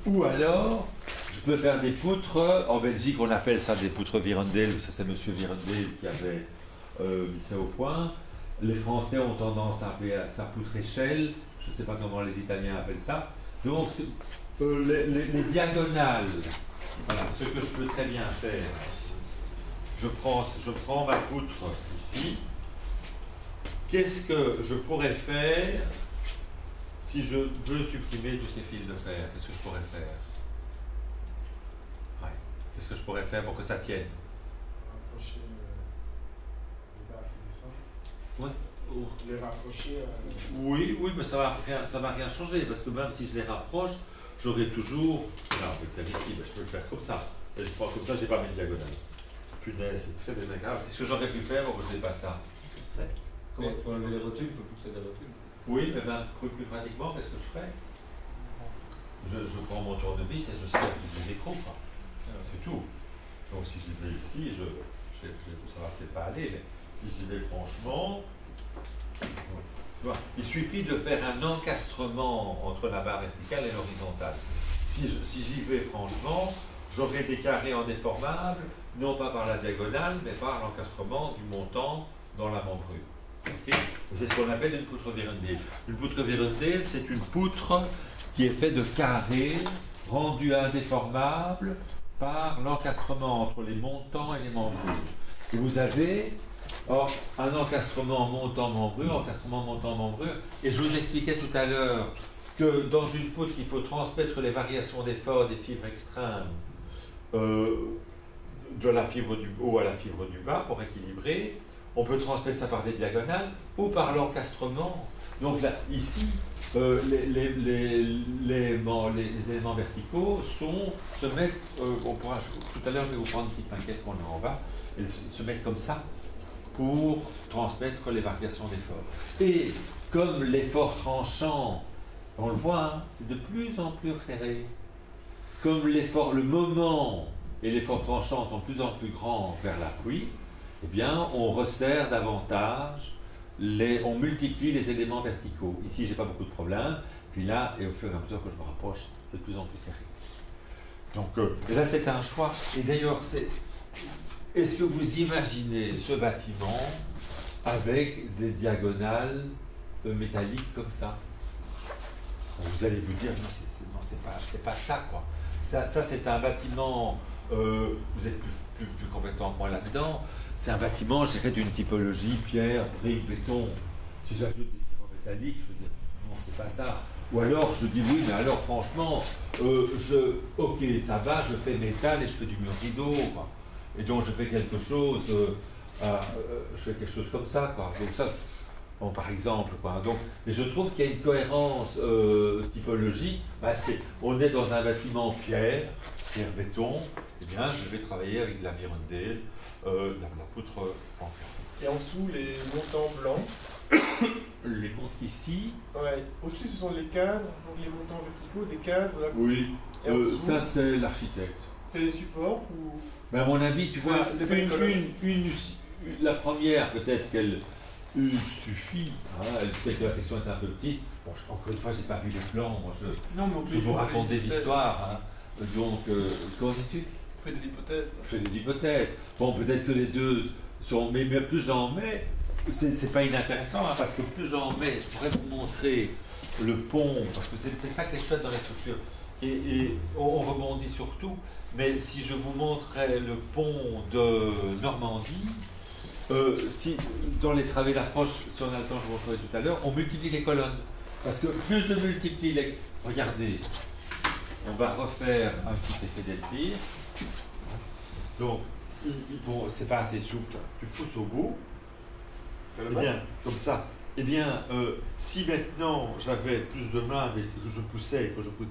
ou alors je peux faire des poutres. En Belgique, on appelle ça des poutres Virondel. Ça, c'est Monsieur Virondel qui avait mis ça au point. Les Français ont tendance à appeler ça poutre échelle. Je ne sais pas comment les Italiens appellent ça. Donc les diagonales. Voilà, ce que je peux très bien faire. Je prends ma poutre ici. Qu'est-ce que je pourrais faire si je veux supprimer tous ces fils de fer? Qu'est-ce que je pourrais faire? Ouais. Qu'est-ce que je pourrais faire pour que ça tienne? Rapprocher les barres qui descendent. Ouais. Les rapprocher. Oui, oui, mais ça va rien changer, parce que même si je les rapproche, j'aurai toujours. Là, on peut le faire ici, mais je peux le faire comme ça. Et je prends comme ça, j'ai pas mes diagonales. Punaise, c'est très désagréable. Qu'est-ce que j'aurais pu faire pour que je n'ai pas ça? Mais il faut enlever les rotules, il faut pousser les rotules. Oui, mais ben, plus pratiquement, qu'est-ce que je ferais? Je prends mon tournevis et je serre du micro, quoi. C'est tout. Donc si je vais ici, ça va peut-être pas aller, mais si je vais franchement, tu vois, il suffit de faire un encastrement entre la barre verticale et l'horizontale. Si j'y vais franchement, j'aurai des carrés en déformable, non pas par la diagonale, mais par l'encastrement du montant dans la membrure. Okay. C'est ce qu'on appelle une poutre Virondel. Une poutre Virondel, c'est une poutre qui est faite de carrés rendus indéformables par l'encastrement entre les montants et les membrures. Et vous avez un encastrement montant-membrure, encastrement montant-membrure, et je vous expliquais tout à l'heure que dans une poutre, il faut transmettre les variations d'effort des fibres extrêmes de la fibre du haut à la fibre du bas pour équilibrer. On peut transmettre ça par des diagonales ou par l'encastrement. Donc là, ici, les éléments verticaux se mettent, tout à l'heure je vais vous prendre une petite maquette qu'on a en bas, et se mettent comme ça pour transmettre les variations d'effort. Et comme l'effort tranchant, on le voit, hein, c'est de plus en plus resserré. Comme le moment et l'effort tranchant sont de plus en plus grands vers l'appui, eh bien, on resserre davantage, on multiplie les éléments verticaux. Ici, j'ai pas beaucoup de problèmes. Puis là, et au fur et à mesure que je me rapproche, c'est de plus en plus serré. Donc, et là, c'est un choix. Et d'ailleurs, est-ce que vous imaginez ce bâtiment avec des diagonales métalliques comme ça? Vous allez vous dire, non, c'est pas ça, quoi. Ça c'est un bâtiment, vous êtes plus compétent que moi là-dedans, c'est un bâtiment, je dirais, d'une typologie pierre, brique, béton. Si j'ajoute des tirants métalliques, je veux dire, non, c'est pas ça. Ou alors, je dis oui, mais alors, franchement, ok, ça va, je fais métal et je fais du mur rideau, quoi. Et donc, je fais quelque chose, comme ça, quoi. Donc ça, bon, par exemple, quoi. Donc, et je trouve qu'il y a une cohérence typologique. On est dans un bâtiment pierre-béton, eh bien, je vais travailler avec de la Virondel, de la poutre en fer. Et en dessous, les montants blancs. Les montes ici. Ouais. Au-dessus, ce sont les cadres, donc les montants verticaux, des cadres. Là. Oui. Et en dessous, ça, c'est l'architecte. c'est les supports ou... Ben, à mon avis, tu vois, la première, peut-être qu'elle suffit. Hein, peut-être que la section est un peu petite. Bon, encore une fois, je n'ai pas vu les plans. Moi, je vous raconte des histoires. Hein. Donc, comment dis-tu? On fait des hypothèses. Je fais des hypothèses. Bon, peut-être que les deux sont... Mais plus j'en mets, c'est pas inintéressant, hein, parce que plus j'en mets, je pourrais vous montrer le pont, parce que c'est ça qui est chouette dans les structures. Et on rebondit sur tout. Mais si je vous montrais le pont de Normandie, si dans les travées d'approche, si on a le temps, je vous montrerai tout à l'heure, on multiplie les colonnes. Parce que plus je multiplie les... Regardez, on va refaire un petit effet d'Elpire. Donc, c'est pas assez souple. Tu pousses au bout. Eh bien, comme ça. Eh bien, si maintenant j'avais plus de main, mais que je poussais, que je pousse...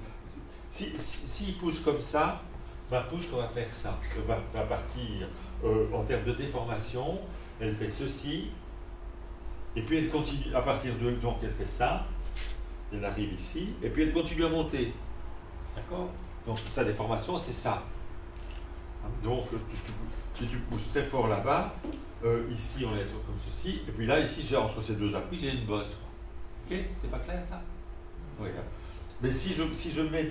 S'il pousse comme ça, ma poutre va faire ça. Va partir en termes de déformation, elle fait ceci, et puis elle continue, à partir de, donc elle fait ça, elle arrive ici, et puis elle continue à monter. D'accord? Donc sa déformation, c'est ça. Donc si tu pousses très fort là-bas, ici on est comme ceci, et puis là, ici, j'ai entre ces deux appuis, j'ai une bosse. Ok? C'est pas clair ça? Oui. Hein. Mais si je mets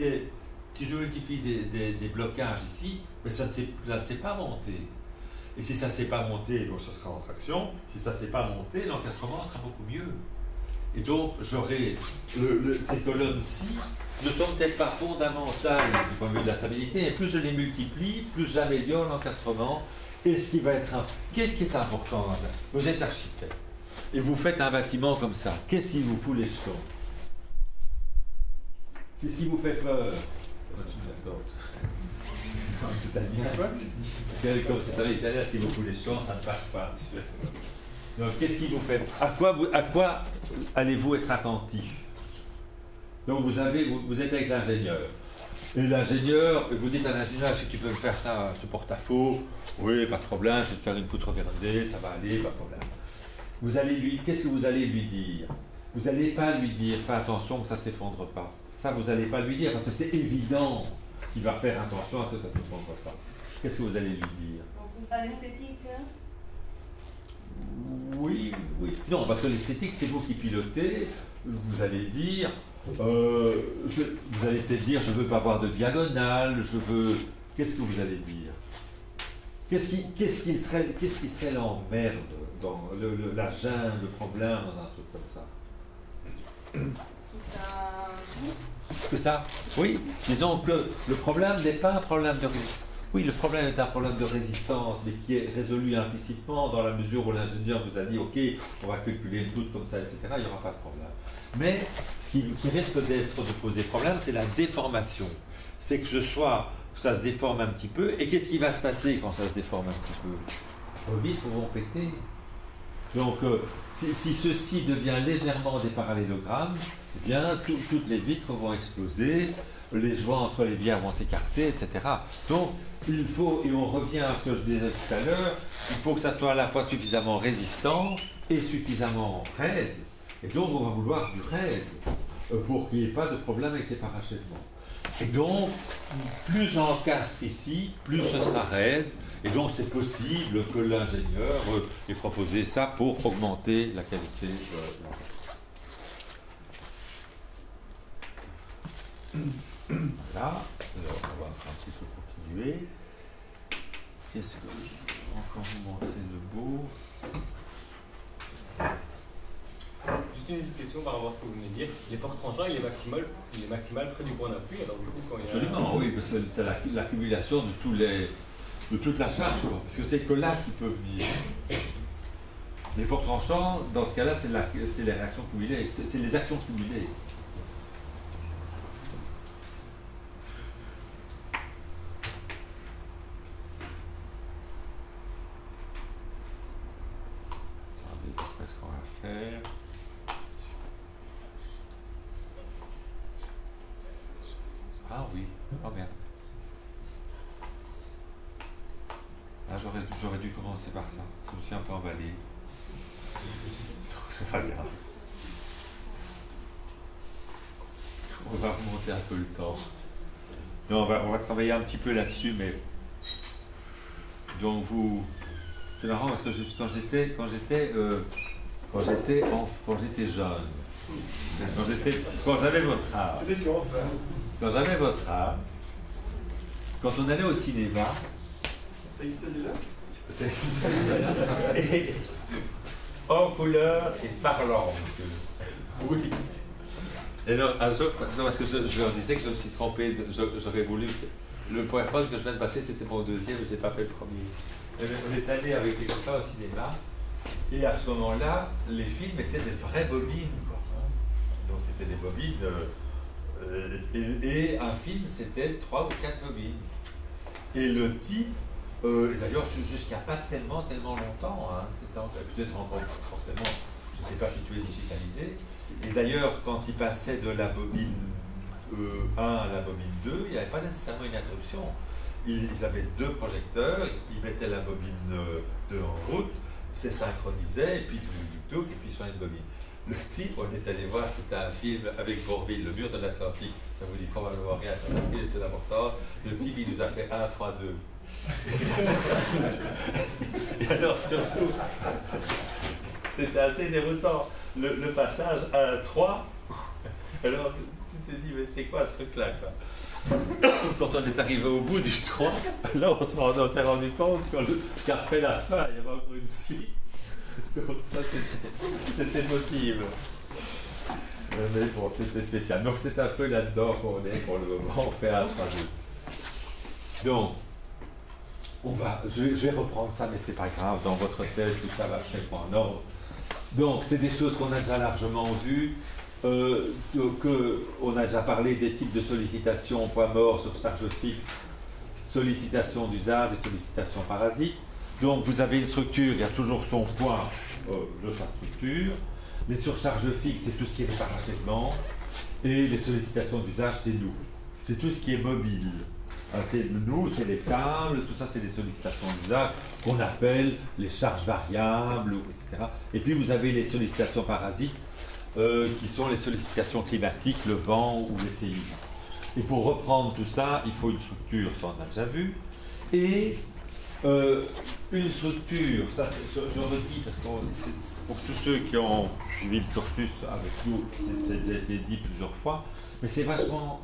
si je multiplie des blocages ici, mais ça ne sait pas monter. Et si ça ne sait pas monter, donc ça sera en traction. Si ça ne sait pas monter, l'encastrement sera beaucoup mieux. Et donc, j'aurai ces colonnes-ci ne sont peut-être pas fondamentales du point de vue de la stabilité, mais plus je les multiplie, plus j'améliore l'encastrement. Et ce qui va être qu'est-ce qui est important dans ça? Vous êtes architecte et vous faites un bâtiment comme ça. Qu'est-ce qui vous fout les jetons? Qu'est-ce qui vous fait peur? D'accord. Comme c'est un italien, si vous fout les jetons, ça ne passe pas. Donc, qu'est-ce qui vous fait? À quoi allez-vous être attentif? Donc, vous êtes avec l'ingénieur. Et l'ingénieur, vous dites à l'ingénieur, est-ce que tu peux me faire ça, ce porte-à-faux? Oui, pas de problème, je vais te faire une poutre vernée, ça va aller, pas de problème. Qu'est-ce que vous allez lui dire? Vous n'allez pas lui dire, fais attention que ça ne s'effondre pas. Ça, vous n'allez pas lui dire, parce que c'est évident qu'il va faire attention à ce que ça ne s'effondre pas. Qu'est-ce que vous allez lui dire? Donc, pas l'esthétique. Oui. Non, parce que l'esthétique, c'est vous qui pilotez. Vous allez dire, vous allez peut-être dire, je ne veux pas avoir de diagonale, je veux... Qu'est-ce que vous allez dire? Qu'est-ce qui serait l'emmerde dans la gêne, le problème dans un truc comme ça? Que ça? Oui, disons que le problème n'est pas un problème de résistance. Oui, le problème est un problème de résistance, mais qui est résolu implicitement dans la mesure où l'ingénieur vous a dit, ok, on va calculer une poutre comme ça, etc., il n'y aura pas de problème. Mais ce qui risque de poser problème, c'est la déformation. C'est que ça se déforme un petit peu, et qu'est-ce qui va se passer quand ça se déforme un petit peu? Vos vitres vont péter. Donc, si ceci devient légèrement des parallélogrammes, eh bien, toutes les vitres vont exploser, les joints entre les bières vont s'écarter, etc. Donc, il faut, et on revient à ce que je disais tout à l'heure, il faut que ça soit à la fois suffisamment résistant et suffisamment raide. Et donc, on va vouloir du raide pour qu'il n'y ait pas de problème avec les parachèvements. Et donc, plus j'encastre ici, plus ce sera raide. Et donc, c'est possible que l'ingénieur ait proposé ça pour augmenter la qualité de l'encastre. Voilà. Alors, on va un petit peu continuer. Qu'est-ce que je vais encore vous montrer de beau? Juste une petite question par rapport à ce que vous venez de dire. Les forces tranchants, il est maximal près du point d'appui. Alors du coup, quand il y a... Absolument, oui, parce que c'est l'accumulation de toute la charge, quoi. Parce que c'est que là qui peut venir. Les forts tranchants, dans ce cas-là, c'est les réactions cumulées, c'est les actions cumulées. Qu'est-ce qu'on va faire? Ah oui, oh merde. Ah, j'aurais dû commencer par ça. Je me suis un peu emballé. C'est pas grave. On va remonter un peu le temps. Non, on va travailler un petit peu là-dessus, mais donc c'est marrant parce que quand j'étais jeune, quand j'avais votre âge, C'était quand ça? quand j'avais votre âge, quand on allait au cinéma, Ça existait déjà? et en couleur et parlant. Oui. Et non, un jour, non, parce que je leur disais que je me suis trompé, j'aurais voulu. Le PowerPoint que je viens de passer, c'était mon deuxième, je n'ai pas fait le premier. Et on est allé avec les copains au cinéma, et à ce moment-là, les films étaient des vraies bobines, quoi. Donc c'était des bobines, et un film, c'était 3 ou 4 bobines. Et le type, d'ailleurs, jusqu'à pas tellement longtemps, hein, c'était peut-être encore forcément, je ne sais pas si tu es digitalisé. Et d'ailleurs, quand il passait de la bobine 1 à la bobine 2, il n'y avait pas nécessairement une interruption. ils avaient 2 projecteurs, ils mettaient la bobine en route, c'est synchronisé, et puis et puis ils sont une bobine. Le type, on est allé voir, c'était un film avec Bourvil, Le mur de l'Atlantique. Ça vous dit probablement rien, ça m'a dit, c'est important. Le type, il nous a fait 1, 3, 2. Et alors, surtout, c'était assez déroutant. Le passage 1, 3, alors tu te dis, mais c'est quoi ce truc-là, quoi? Quand on est arrivé au bout du 3, là, on s'est rendu compte qu'après la fin, il y avait encore une suite. Donc ça, c'était possible. Mais bon, c'était spécial. Donc c'est un peu là-dedans qu'on est pour le moment. On fait un trajet. Donc, je vais reprendre ça, mais c'est pas grave. Dans votre tête, tout ça va se mettre en ordre. Donc, c'est des choses qu'on a déjà largement vues. On a déjà parlé des types de sollicitations, point mort sur charge fixe, sollicitation d'usage et sollicitation parasite. Donc vous avez une structure, il y a toujours son point de sa structure. Les surcharges fixes, c'est tout ce qui est le parachèvement. Et les sollicitations d'usage, c'est nous. C'est tout ce qui est mobile. C'est nous, c'est les tables, tout ça, c'est des sollicitations d'usage qu'on appelle les charges variables, etc. Et puis vous avez les sollicitations parasites, qui sont les sollicitations climatiques, le vent ou les séismes. Et pour reprendre tout ça, il faut une structure, ça on a déjà vu, et une structure, ça je redis parce que pour tous ceux qui ont suivi le cursus avec nous, c'est déjà été dit plusieurs fois, mais c'est vachement,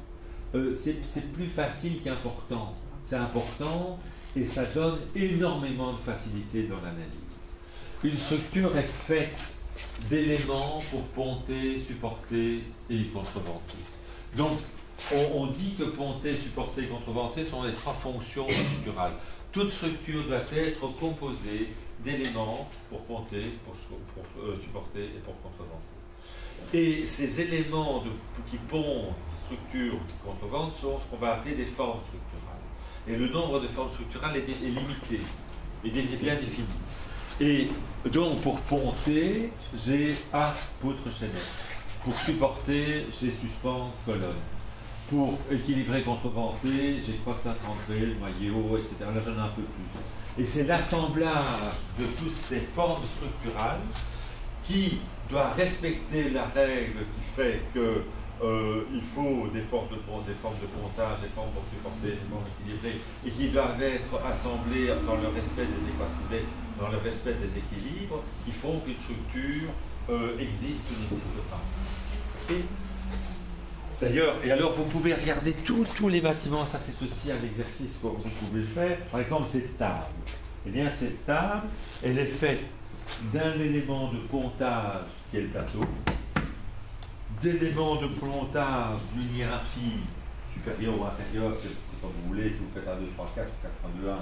c'est plus facile qu'important. C'est important et ça donne énormément de facilité dans l'analyse. Une structure est faite d'éléments pour ponter, supporter et contrevanter. Donc, on dit que ponter, supporter et contrevanter sont les 3 fonctions structurales. Toute structure doit être composée d'éléments pour ponter, pour supporter et pour contrevanter. Et ces éléments qui pondent, qui structurent, qui contrevantent sont ce qu'on va appeler des formes structurales. Et le nombre de formes structurales est limité, est bien défini. Et donc, pour ponter, j'ai arc, poutre, chaînette. Pour supporter, j'ai suspens, colonne. Pour équilibrer, contrevanter, j'ai croix de Saint-André, noyau, etc. Là, j'en ai un peu plus. Et c'est l'assemblage de toutes ces formes structurales qui doit respecter la règle qui fait que il faut des formes de pontage, des formes pour supporter, des formes équilibrées, et qui doivent être assemblées dans le respect des équations, dans le respect des équilibres, qui font qu'une structure existe ou n'existe pas. D'ailleurs, et alors vous pouvez regarder tous les bâtiments, ça c'est aussi un exercice que vous pouvez faire. Par exemple, cette table. Eh bien, cette table, elle est faite d'un élément de pontage qui est le plateau, d'éléments de pontage d'une hiérarchie supérieure ou inférieure, c'est comme vous voulez, si vous faites 1, 2, 3, 4, 4, 1, 2, 1,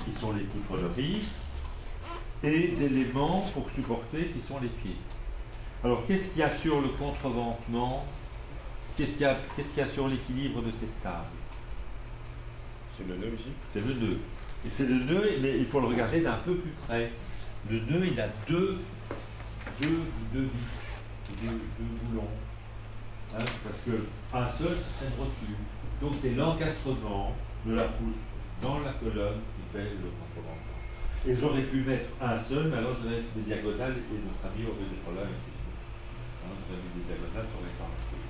qui sont les poutres de riz, et d'éléments pour supporter qui sont les pieds. Alors, qu'est-ce qu'il y a sur le contreventement? Qu'est-ce qu'il y a sur l'équilibre de cette table? C'est le nœud ici. C'est le nœud. Et c'est le nœud, mais il faut le regarder d'un peu plus près. Le nœud, il a deux vis, deux boulons. Hein, parce qu'un seul, c'est une rotule. Donc c'est l'encastrement de la poutre dans la colonne qui fait le contreventement. Et j'aurais pu mettre un seul, mais alors je vais mettre des diagonales et notre ami aurait des problèmes avec ses cheveux. Hein, j'aurais mis des diagonales, tu n'aurais pas un truc.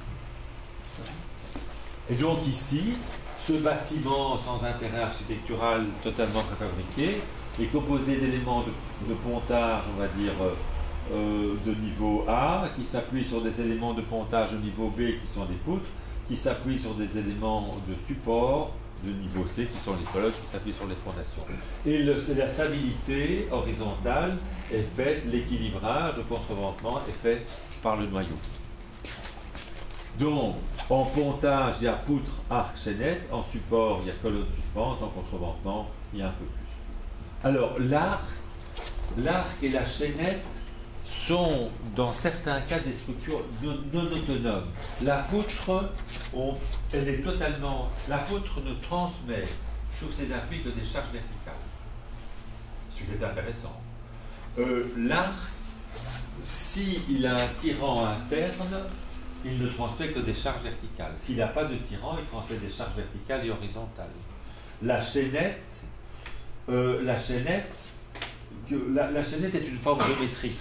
Et donc ici, ce bâtiment sans intérêt architectural totalement préfabriqué est composé d'éléments de pontage, on va dire, de niveau A, qui s'appuient sur des éléments de pontage de niveau B, qui sont des poutres, qui s'appuient sur des éléments de support de niveau C, qui sont les colonnes, qui s'appuient sur les fondations. Et la stabilité horizontale est faite, l'équilibrage, le contreventement est fait par le noyau. Donc, en pontage, il y a poutre, arc, chaînette. En support, il y a colonne suspente. En contreventement, il y a un peu plus. Alors, l'arc et la chaînette sont, dans certains cas, des structures non autonomes. La poutre, elle est totalement... La poutre ne transmet sur ses appuis que des charges verticales. Ce qui est intéressant. L'arc, s'il a un tirant interne, il ne transmet que des charges verticales. S'il n'a pas de tirant, il transmet des charges verticales et horizontales. la chaînette, la chaînette est une forme géométrique.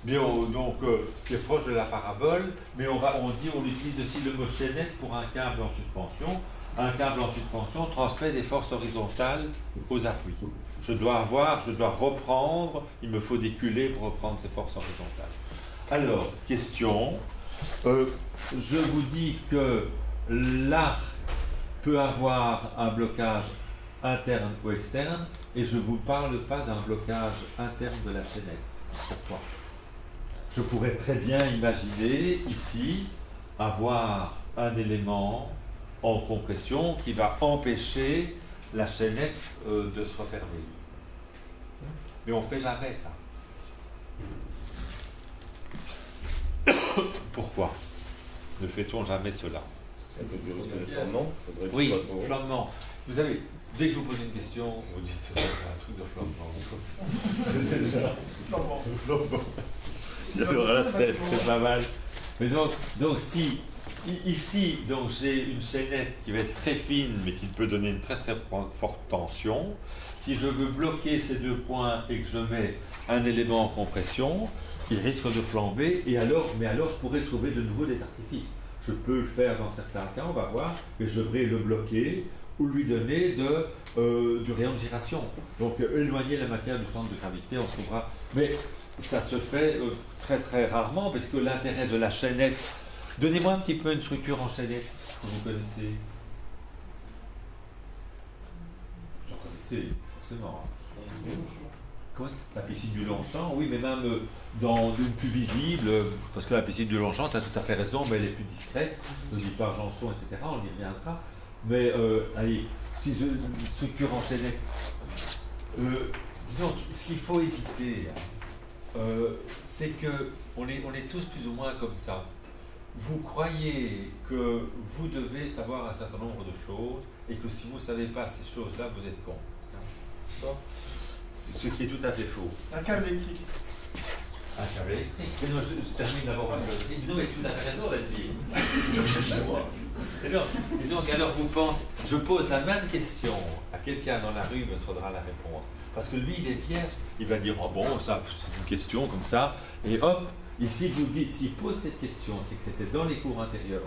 Bien, donc, qui est proche de la parabole, mais on utilise aussi le mot chaînette pour un câble en suspension. Un câble en suspension transmet des forces horizontales aux appuis. Je dois reprendre, il me faut des culées pour reprendre ces forces horizontales. Alors, question, je vous dis que l'arc peut avoir un blocage interne ou externe, et je ne vous parle pas d'un blocage interne de la chaînette. Pourquoi ? Je pourrais très bien imaginer ici avoir un élément en compression qui va empêcher la chaînette de se refermer. Mais on ne fait jamais ça. Pourquoi ne fait-on jamais cela? C'est un peu plus risque de flambement. Oui, flambement. Vous savez, dès que je vous pose une question, vous dites c'est un truc de flambement. Flambement. Alors là, c'est pas mal. Mais donc si ici, donc j'ai une chaînette qui va être très fine, mais qui peut donner une très très forte tension. Si je veux bloquer ces deux points et que je mets un élément en compression, il risque de flamber. Mais alors, je pourrais trouver de nouveau des artifices. Je peux le faire dans certains cas, on va voir, mais je devrais le bloquer ou lui donner du rayon de giration. Donc éloigner la matière du centre de gravité, on trouvera. Mais ça se fait très très rarement, parce que l'intérêt de la chaînette. Donnez-moi un petit peu une structure en chaînette que vous connaissez. Vous en connaissez, forcément. Quoi ? La piscine du Longchamp, oui, mais même dans une plus visible, parce que la piscine du Longchamp, tu as tout à fait raison, mais elle est plus discrète, le départ Janson, etc., on y reviendra. Mais, allez, si je une structure en chaînette, disons, ce qu'il faut éviter, c'est que on est tous plus ou moins comme ça. Vous croyez que vous devez savoir un certain nombre de choses et que si vous ne savez pas ces choses-là, vous êtes con. Ce qui est tout à fait faux. Un câble électrique. Un câble électrique. Mais non, je termine d'abord par le. Non, mais tout à fait raison, Edwin. Je cherche à moi. Disons qu'alors vous pensez, je pose la même question à quelqu'un dans la rue, il me faudra la réponse. Parce que lui, il est vierge, il va dire, oh bon, ça, c'est une question comme ça, et hop. Ici, vous dites, s'il pose cette question, c'est que c'était dans les cours antérieurs.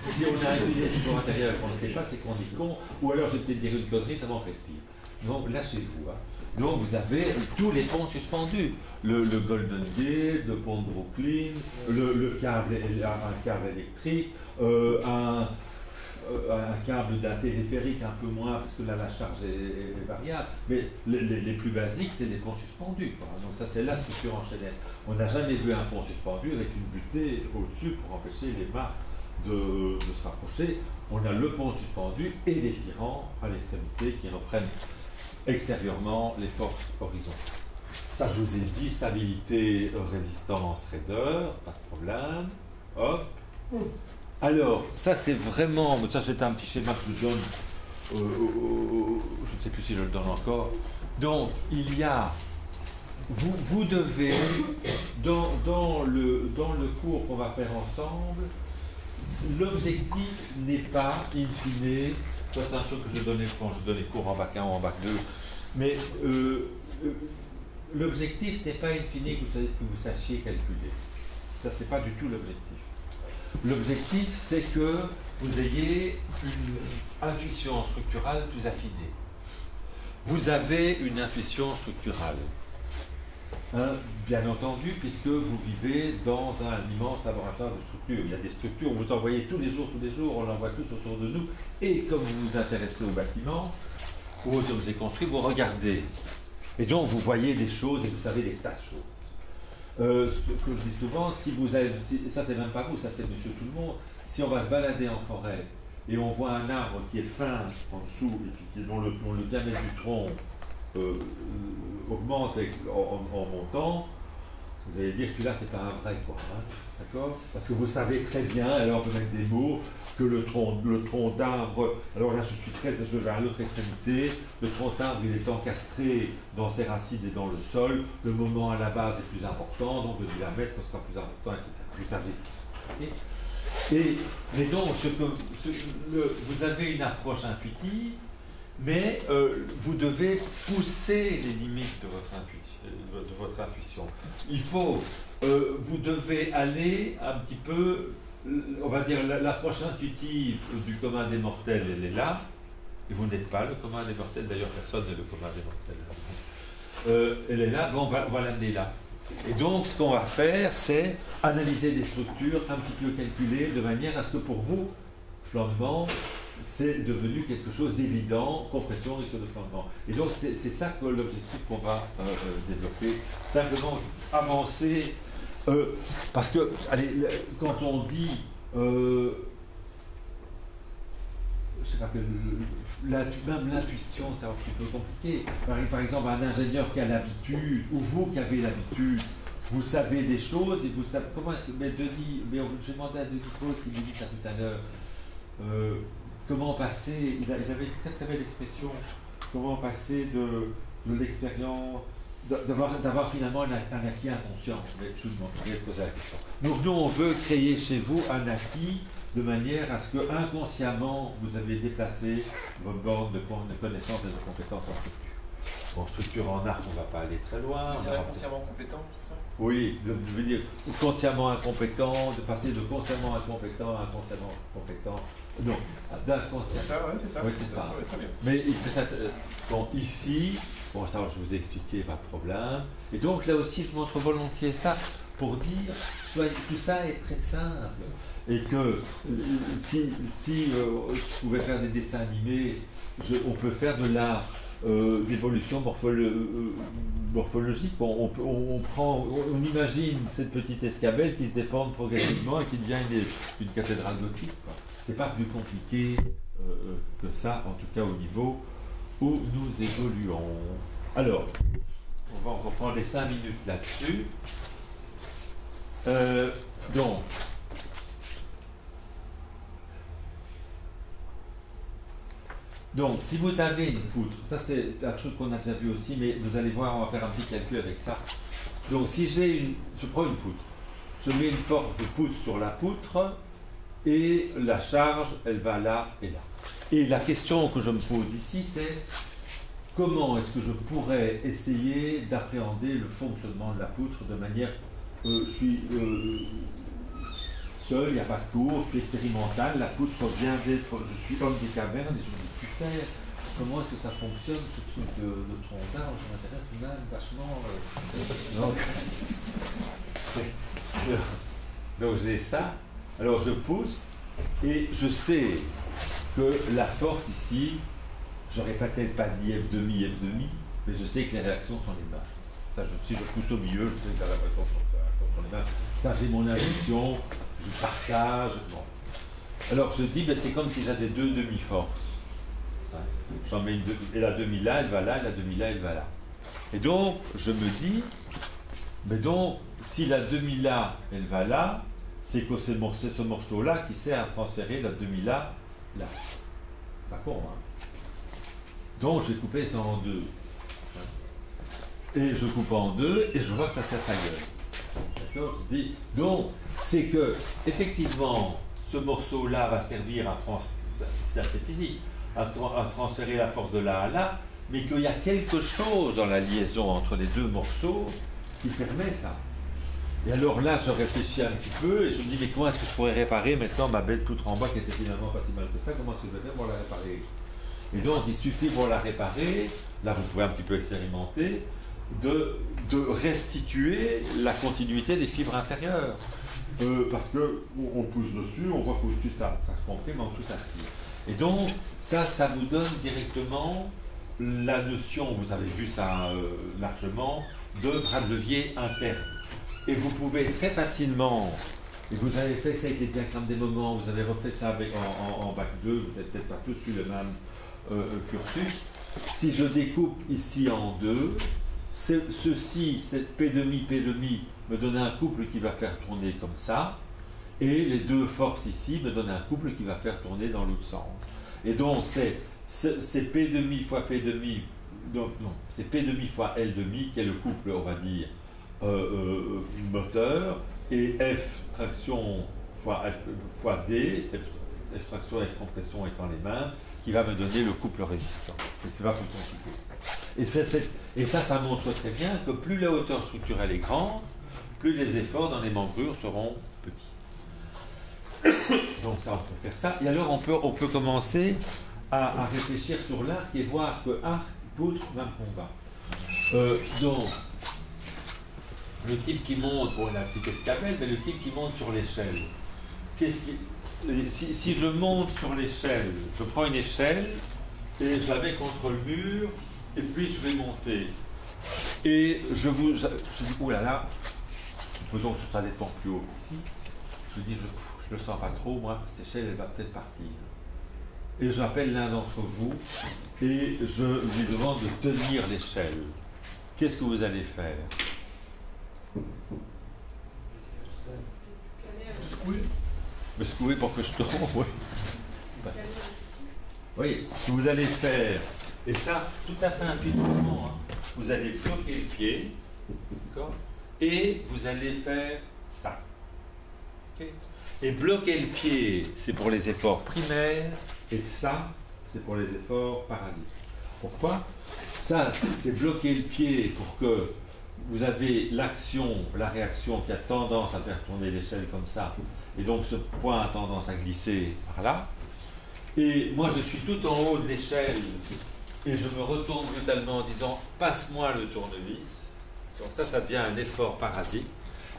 Si on a étudié les cours antérieurs et qu'on ne sait pas, c'est qu'on est con, ou alors je vais peut-être dire une connerie, ça m'en fait pire. Donc, lâchez-vous. Hein. Donc, vous avez tous les ponts suspendus. Le Golden Gate, le pont de Brooklyn, un câble électrique, un câble d'un téléphérique un peu moins, parce que là, la charge est variable. Mais les plus basiques, c'est les ponts suspendus. Quoi. Donc ça, c'est la structure en chaînette. On n'a jamais vu un pont suspendu avec une butée au-dessus pour empêcher les mâts de se rapprocher. On a le pont suspendu et les tirants à l'extrémité qui reprennent extérieurement les forces horizontales. Ça, je vous ai dit, stabilité, résistance, raideur, pas de problème. Hop. Alors, ça c'est vraiment, ça c'est un petit schéma que je donne, je ne sais plus si je le donne encore. Donc, il y a, vous devez, dans le cours qu'on va faire ensemble, l'objectif n'est pas, in fine, ça c'est un truc que je donnais quand je donnais cours en bac 1 ou en bac 2, mais l'objectif n'est pas, in fine, que vous sachiez calculer. Ça, c'est pas du tout l'objectif. L'objectif, c'est que vous ayez une intuition structurale plus affinée. Vous avez une intuition structurale, hein, bien entendu, puisque vous vivez dans un immense laboratoire de structures. Il y a des structures, vous en voyez tous les jours, on en voit tous autour de nous, et comme vous vous intéressez aux bâtiments, aux objets construits, vous regardez. Et donc, vous voyez des choses et vous savez des tas de choses. Ce que je dis souvent, ça c'est même pas vous, ça c'est monsieur tout le monde, si on va se balader en forêt et on voit un arbre qui est fin en dessous et puis dont le diamètre du tronc augmente en montant, vous allez dire que celui-là c'est pas un vrai quoi, hein, d'accord? Parce que vous savez très bien, alors on peut mettre des mots, que le tronc d'arbre, alors là je vais à l'autre extrémité, le tronc d'arbre il est encastré dans ses racines et dans le sol, le moment à la base est plus important, donc le diamètre sera plus important, etc. Vous savez. Okay. Mais donc, vous avez une approche intuitive, mais vous devez pousser les limites de votre intuition. Il faut, vous devez aller un petit peu, on va dire, l'approche intuitive du commun des mortels, elle est là, et vous n'êtes pas le commun des mortels, d'ailleurs personne n'est le commun des mortels. Elle est là, bon, on va l'amener là. Et donc, ce qu'on va faire, c'est analyser des structures un petit peu calculées, de manière à ce que pour vous, flambement, c'est devenu quelque chose d'évident, compression, risque de flambement. Et donc, c'est ça que l'objectif qu'on va développer. Simplement avancer, parce que, allez, quand on dit, je sais pas, que même l'intuition, c'est un petit peu compliqué. Par exemple, un ingénieur qui a l'habitude, ou vous qui avez l'habitude, vous savez des choses, et vous savez, comment est-ce que, mais Denis, mais on je demandais à Denis Paul qui lui dit ça tout à l'heure, comment passer, il avait une très très belle expression, comment passer de l'expérience, d'avoir finalement un acquis inconscient. Mais je vous demanderai de poser la question. Donc nous, on veut créer chez vous un acquis de manière à ce que inconsciemment vous avez déplacé votre borne de connaissances et de compétences en structure. En structure en art, on ne va pas aller très loin. On est inconsciemment compétent, c'est ça? Oui, je veux dire consciemment incompétent, de passer de consciemment incompétent à inconsciemment compétent. Non, d'inconsciemment. C'est ça, ouais, c'est ça. Oui, c'est ça. Ouais, très bien. Mais il fait ça. Bon, ici, bon, ça, je vous ai expliqué, pas de problème. Et donc là aussi, je montre volontiers ça pour dire, tout ça est très simple. Et que si je pouvais faire des dessins animés, on peut faire de l'art d'évolution morphologique. On imagine cette petite escabelle qui se dépend progressivement et qui devient une cathédrale gothique. C'est pas plus compliqué que ça, en tout cas au niveau où nous évoluons. Alors, on va reprendre les 5 minutes là-dessus. Donc, si vous avez une poutre, ça c'est un truc qu'on a déjà vu aussi, mais vous allez voir, on va faire un petit calcul avec ça. Donc, si je prends une poutre, je mets une force, je pousse sur la poutre, et la charge, elle va là et là. Et la question que je me pose ici, c'est comment est-ce que je pourrais essayer d'appréhender le fonctionnement de la poutre de manière, je suis seul, il n'y a pas de cours, je suis expérimental, la poutre vient d'être, je suis homme des cavernes, et je me dis, putain, comment est-ce que ça fonctionne, ce truc de tronc d'arbre, ça m'intéresse tout de même vachement. Donc j'ai ça, alors je pousse, et je sais que la force ici, j'aurais peut-être pas dit F', mais je sais que les réactions sont les mêmes. Ça, si je pousse au milieu, je sais que la réaction sont les mêmes. Ça, j'ai mon intuition, je partage. Bon. Alors je dis, ben, c'est comme si j'avais deux demi-forces. J'en mets et la demi là, elle va là, et la demi là, elle va là. Et donc, je me dis, mais donc, si la demi là, elle va là, c'est que c'est ce morceau-là qui sert à transférer la demi là, là. D'accord, hein? Donc, je vais couper ça en deux. Et je coupe en deux, et je vois que ça sert sa gueule. D'accord? Je dis, donc, c'est que, effectivement, ce morceau-là va servir à c'est assez physique, à transférer la force de là à là, mais qu'il y a quelque chose dans la liaison entre les deux morceaux qui permet ça. Et alors là, je réfléchis un petit peu et je me dis, mais comment est-ce que je pourrais réparer maintenant ma belle poutre en bois qui était finalement pas si mal que ça? Comment est-ce que je vais faire pour la réparer? Et donc, il suffit pour la réparer, là vous pouvez un petit peu expérimenter, de restituer la continuité des fibres inférieures. Parce qu'on pousse dessus, on voit qu'au-dessus ça se comprime, en dessous ça se tire. Et donc, ça vous donne directement la notion, vous avez vu ça largement, de bras de levier interne. Et vous pouvez très facilement, et vous avez fait ça avec les diagrammes des moments, vous avez refait ça avec, en bac 2, vous n'avez peut-être pas tous eu le même cursus. Si je découpe ici en deux, ceci, cette P', me donne un couple qui va faire tourner comme ça, et les deux forces ici me donnent un couple qui va faire tourner dans l'autre sens. Et donc, c'est P' fois P', donc non, c'est P' fois L' qui est le couple, on va dire, moteur, et F traction fois D, extraction et compression étant les mêmes, qui va me donner le couple résistant. Et c'est pas plus compliqué. Et ça montre très bien que plus la hauteur structurelle est grande, plus les efforts dans les membrures seront petits. Donc ça, on peut faire ça. Et alors, on peut commencer à réfléchir sur l'arc et voir que arc, poutre, même combat. Donc, le type qui monte, bon, il a un petit escabelle, mais le type qui monte sur l'échelle. Si je monte sur l'échelle, je prends une échelle et je la mets contre le mur, et puis je vais monter. Et je dis, oh là là, supposons que ça dépend plus haut ici, je dis, je le sens pas trop, moi, cette échelle, elle va peut-être partir. Et j'appelle l'un d'entre vous, et je lui demande de tenir l'échelle. Qu'est-ce que vous allez faire? Secouer. Me secouer pour que je tombe, oui. Oui, ce que vous allez faire, et ça, tout à fait intuitivement, hein, vous allez bloquer le pied, d'accord, et vous allez faire ça. Okay. Et bloquer le pied, c'est pour les efforts primaires, et ça, c'est pour les efforts parasites. Pourquoi? Ça, c'est bloquer le pied pour que vous avez l'action, la réaction qui a tendance à faire tourner l'échelle comme ça, et donc ce point a tendance à glisser par là. Et moi, je suis tout en haut de l'échelle, et je me retourne brutalement en disant « passe-moi le tournevis ». Donc ça devient un effort parasite.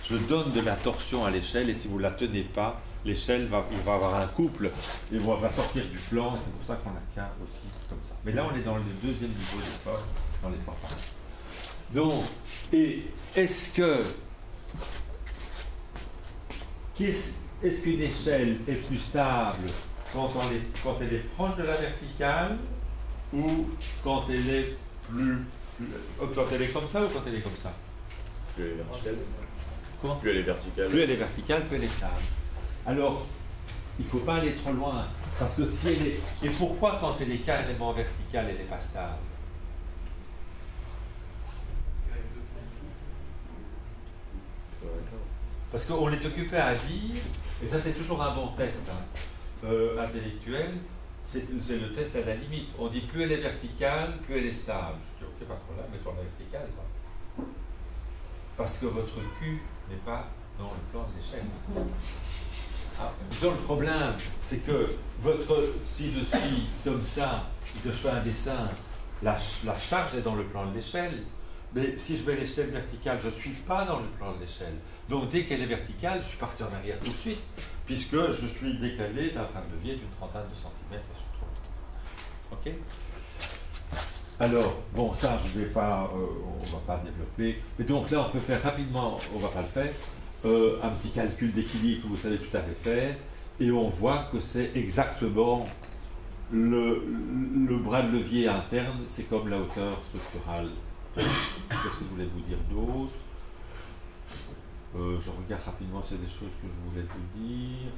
Je donne de la torsion à l'échelle, et si vous ne la tenez pas, l'échelle va avoir un couple, et va sortir du flanc, et c'est pour ça qu'on la tient aussi comme ça. Mais là, on est dans le deuxième niveau d'effort, dans l'effort parasite. Donc, et est-ce qu'une échelle est plus stable quand elle est proche de la verticale ou quand elle est quand elle est comme ça ou quand elle est comme ça? Plus elle est verticale. Comment? Plus elle est verticale. Plus elle est verticale, plus elle est stable. Alors, il ne faut pas aller trop loin, parce que si elle est... Et pourquoi quand elle est carrément verticale, elle n'est pas stable? Parce qu'on est occupé à dire, et ça c'est toujours un bon test intellectuel, c'est le test à la limite. On dit plus elle est verticale, plus elle est stable. Je dis ok, pas de problème, mettons-la verticale. Quoi. Parce que votre cul n'est pas dans le plan de l'échelle. Disons, le problème, c'est que si je suis comme ça, et que je fais un dessin, la charge est dans le plan de l'échelle. Mais si je mets l'échelle verticale, je ne suis pas dans le plan de l'échelle. Donc dès qu'elle est verticale, je suis parti en arrière tout de suite, puisque je suis décalé d'un bras de levier d'une trentaine de centimètres sur 3. Ok? Alors, bon, ça, je ne vais pas, on ne va pas développer. Mais donc là, on peut faire rapidement, on ne va pas le faire, un petit calcul d'équilibre que vous savez tout à fait faire, et on voit que c'est exactement le bras de levier interne, c'est comme la hauteur structurale. Qu'est-ce que je voulais vous dire d'autre? Je regarde rapidement, c'est des choses que je voulais vous dire.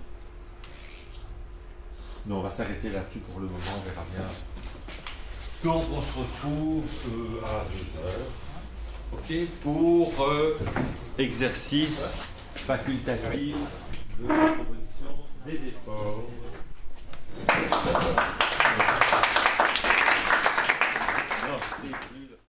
Non, on va s'arrêter là-dessus pour le moment, on verra bien. Donc on se retrouve à 2 heures, ok, pour exercice facultatif de proposition des efforts.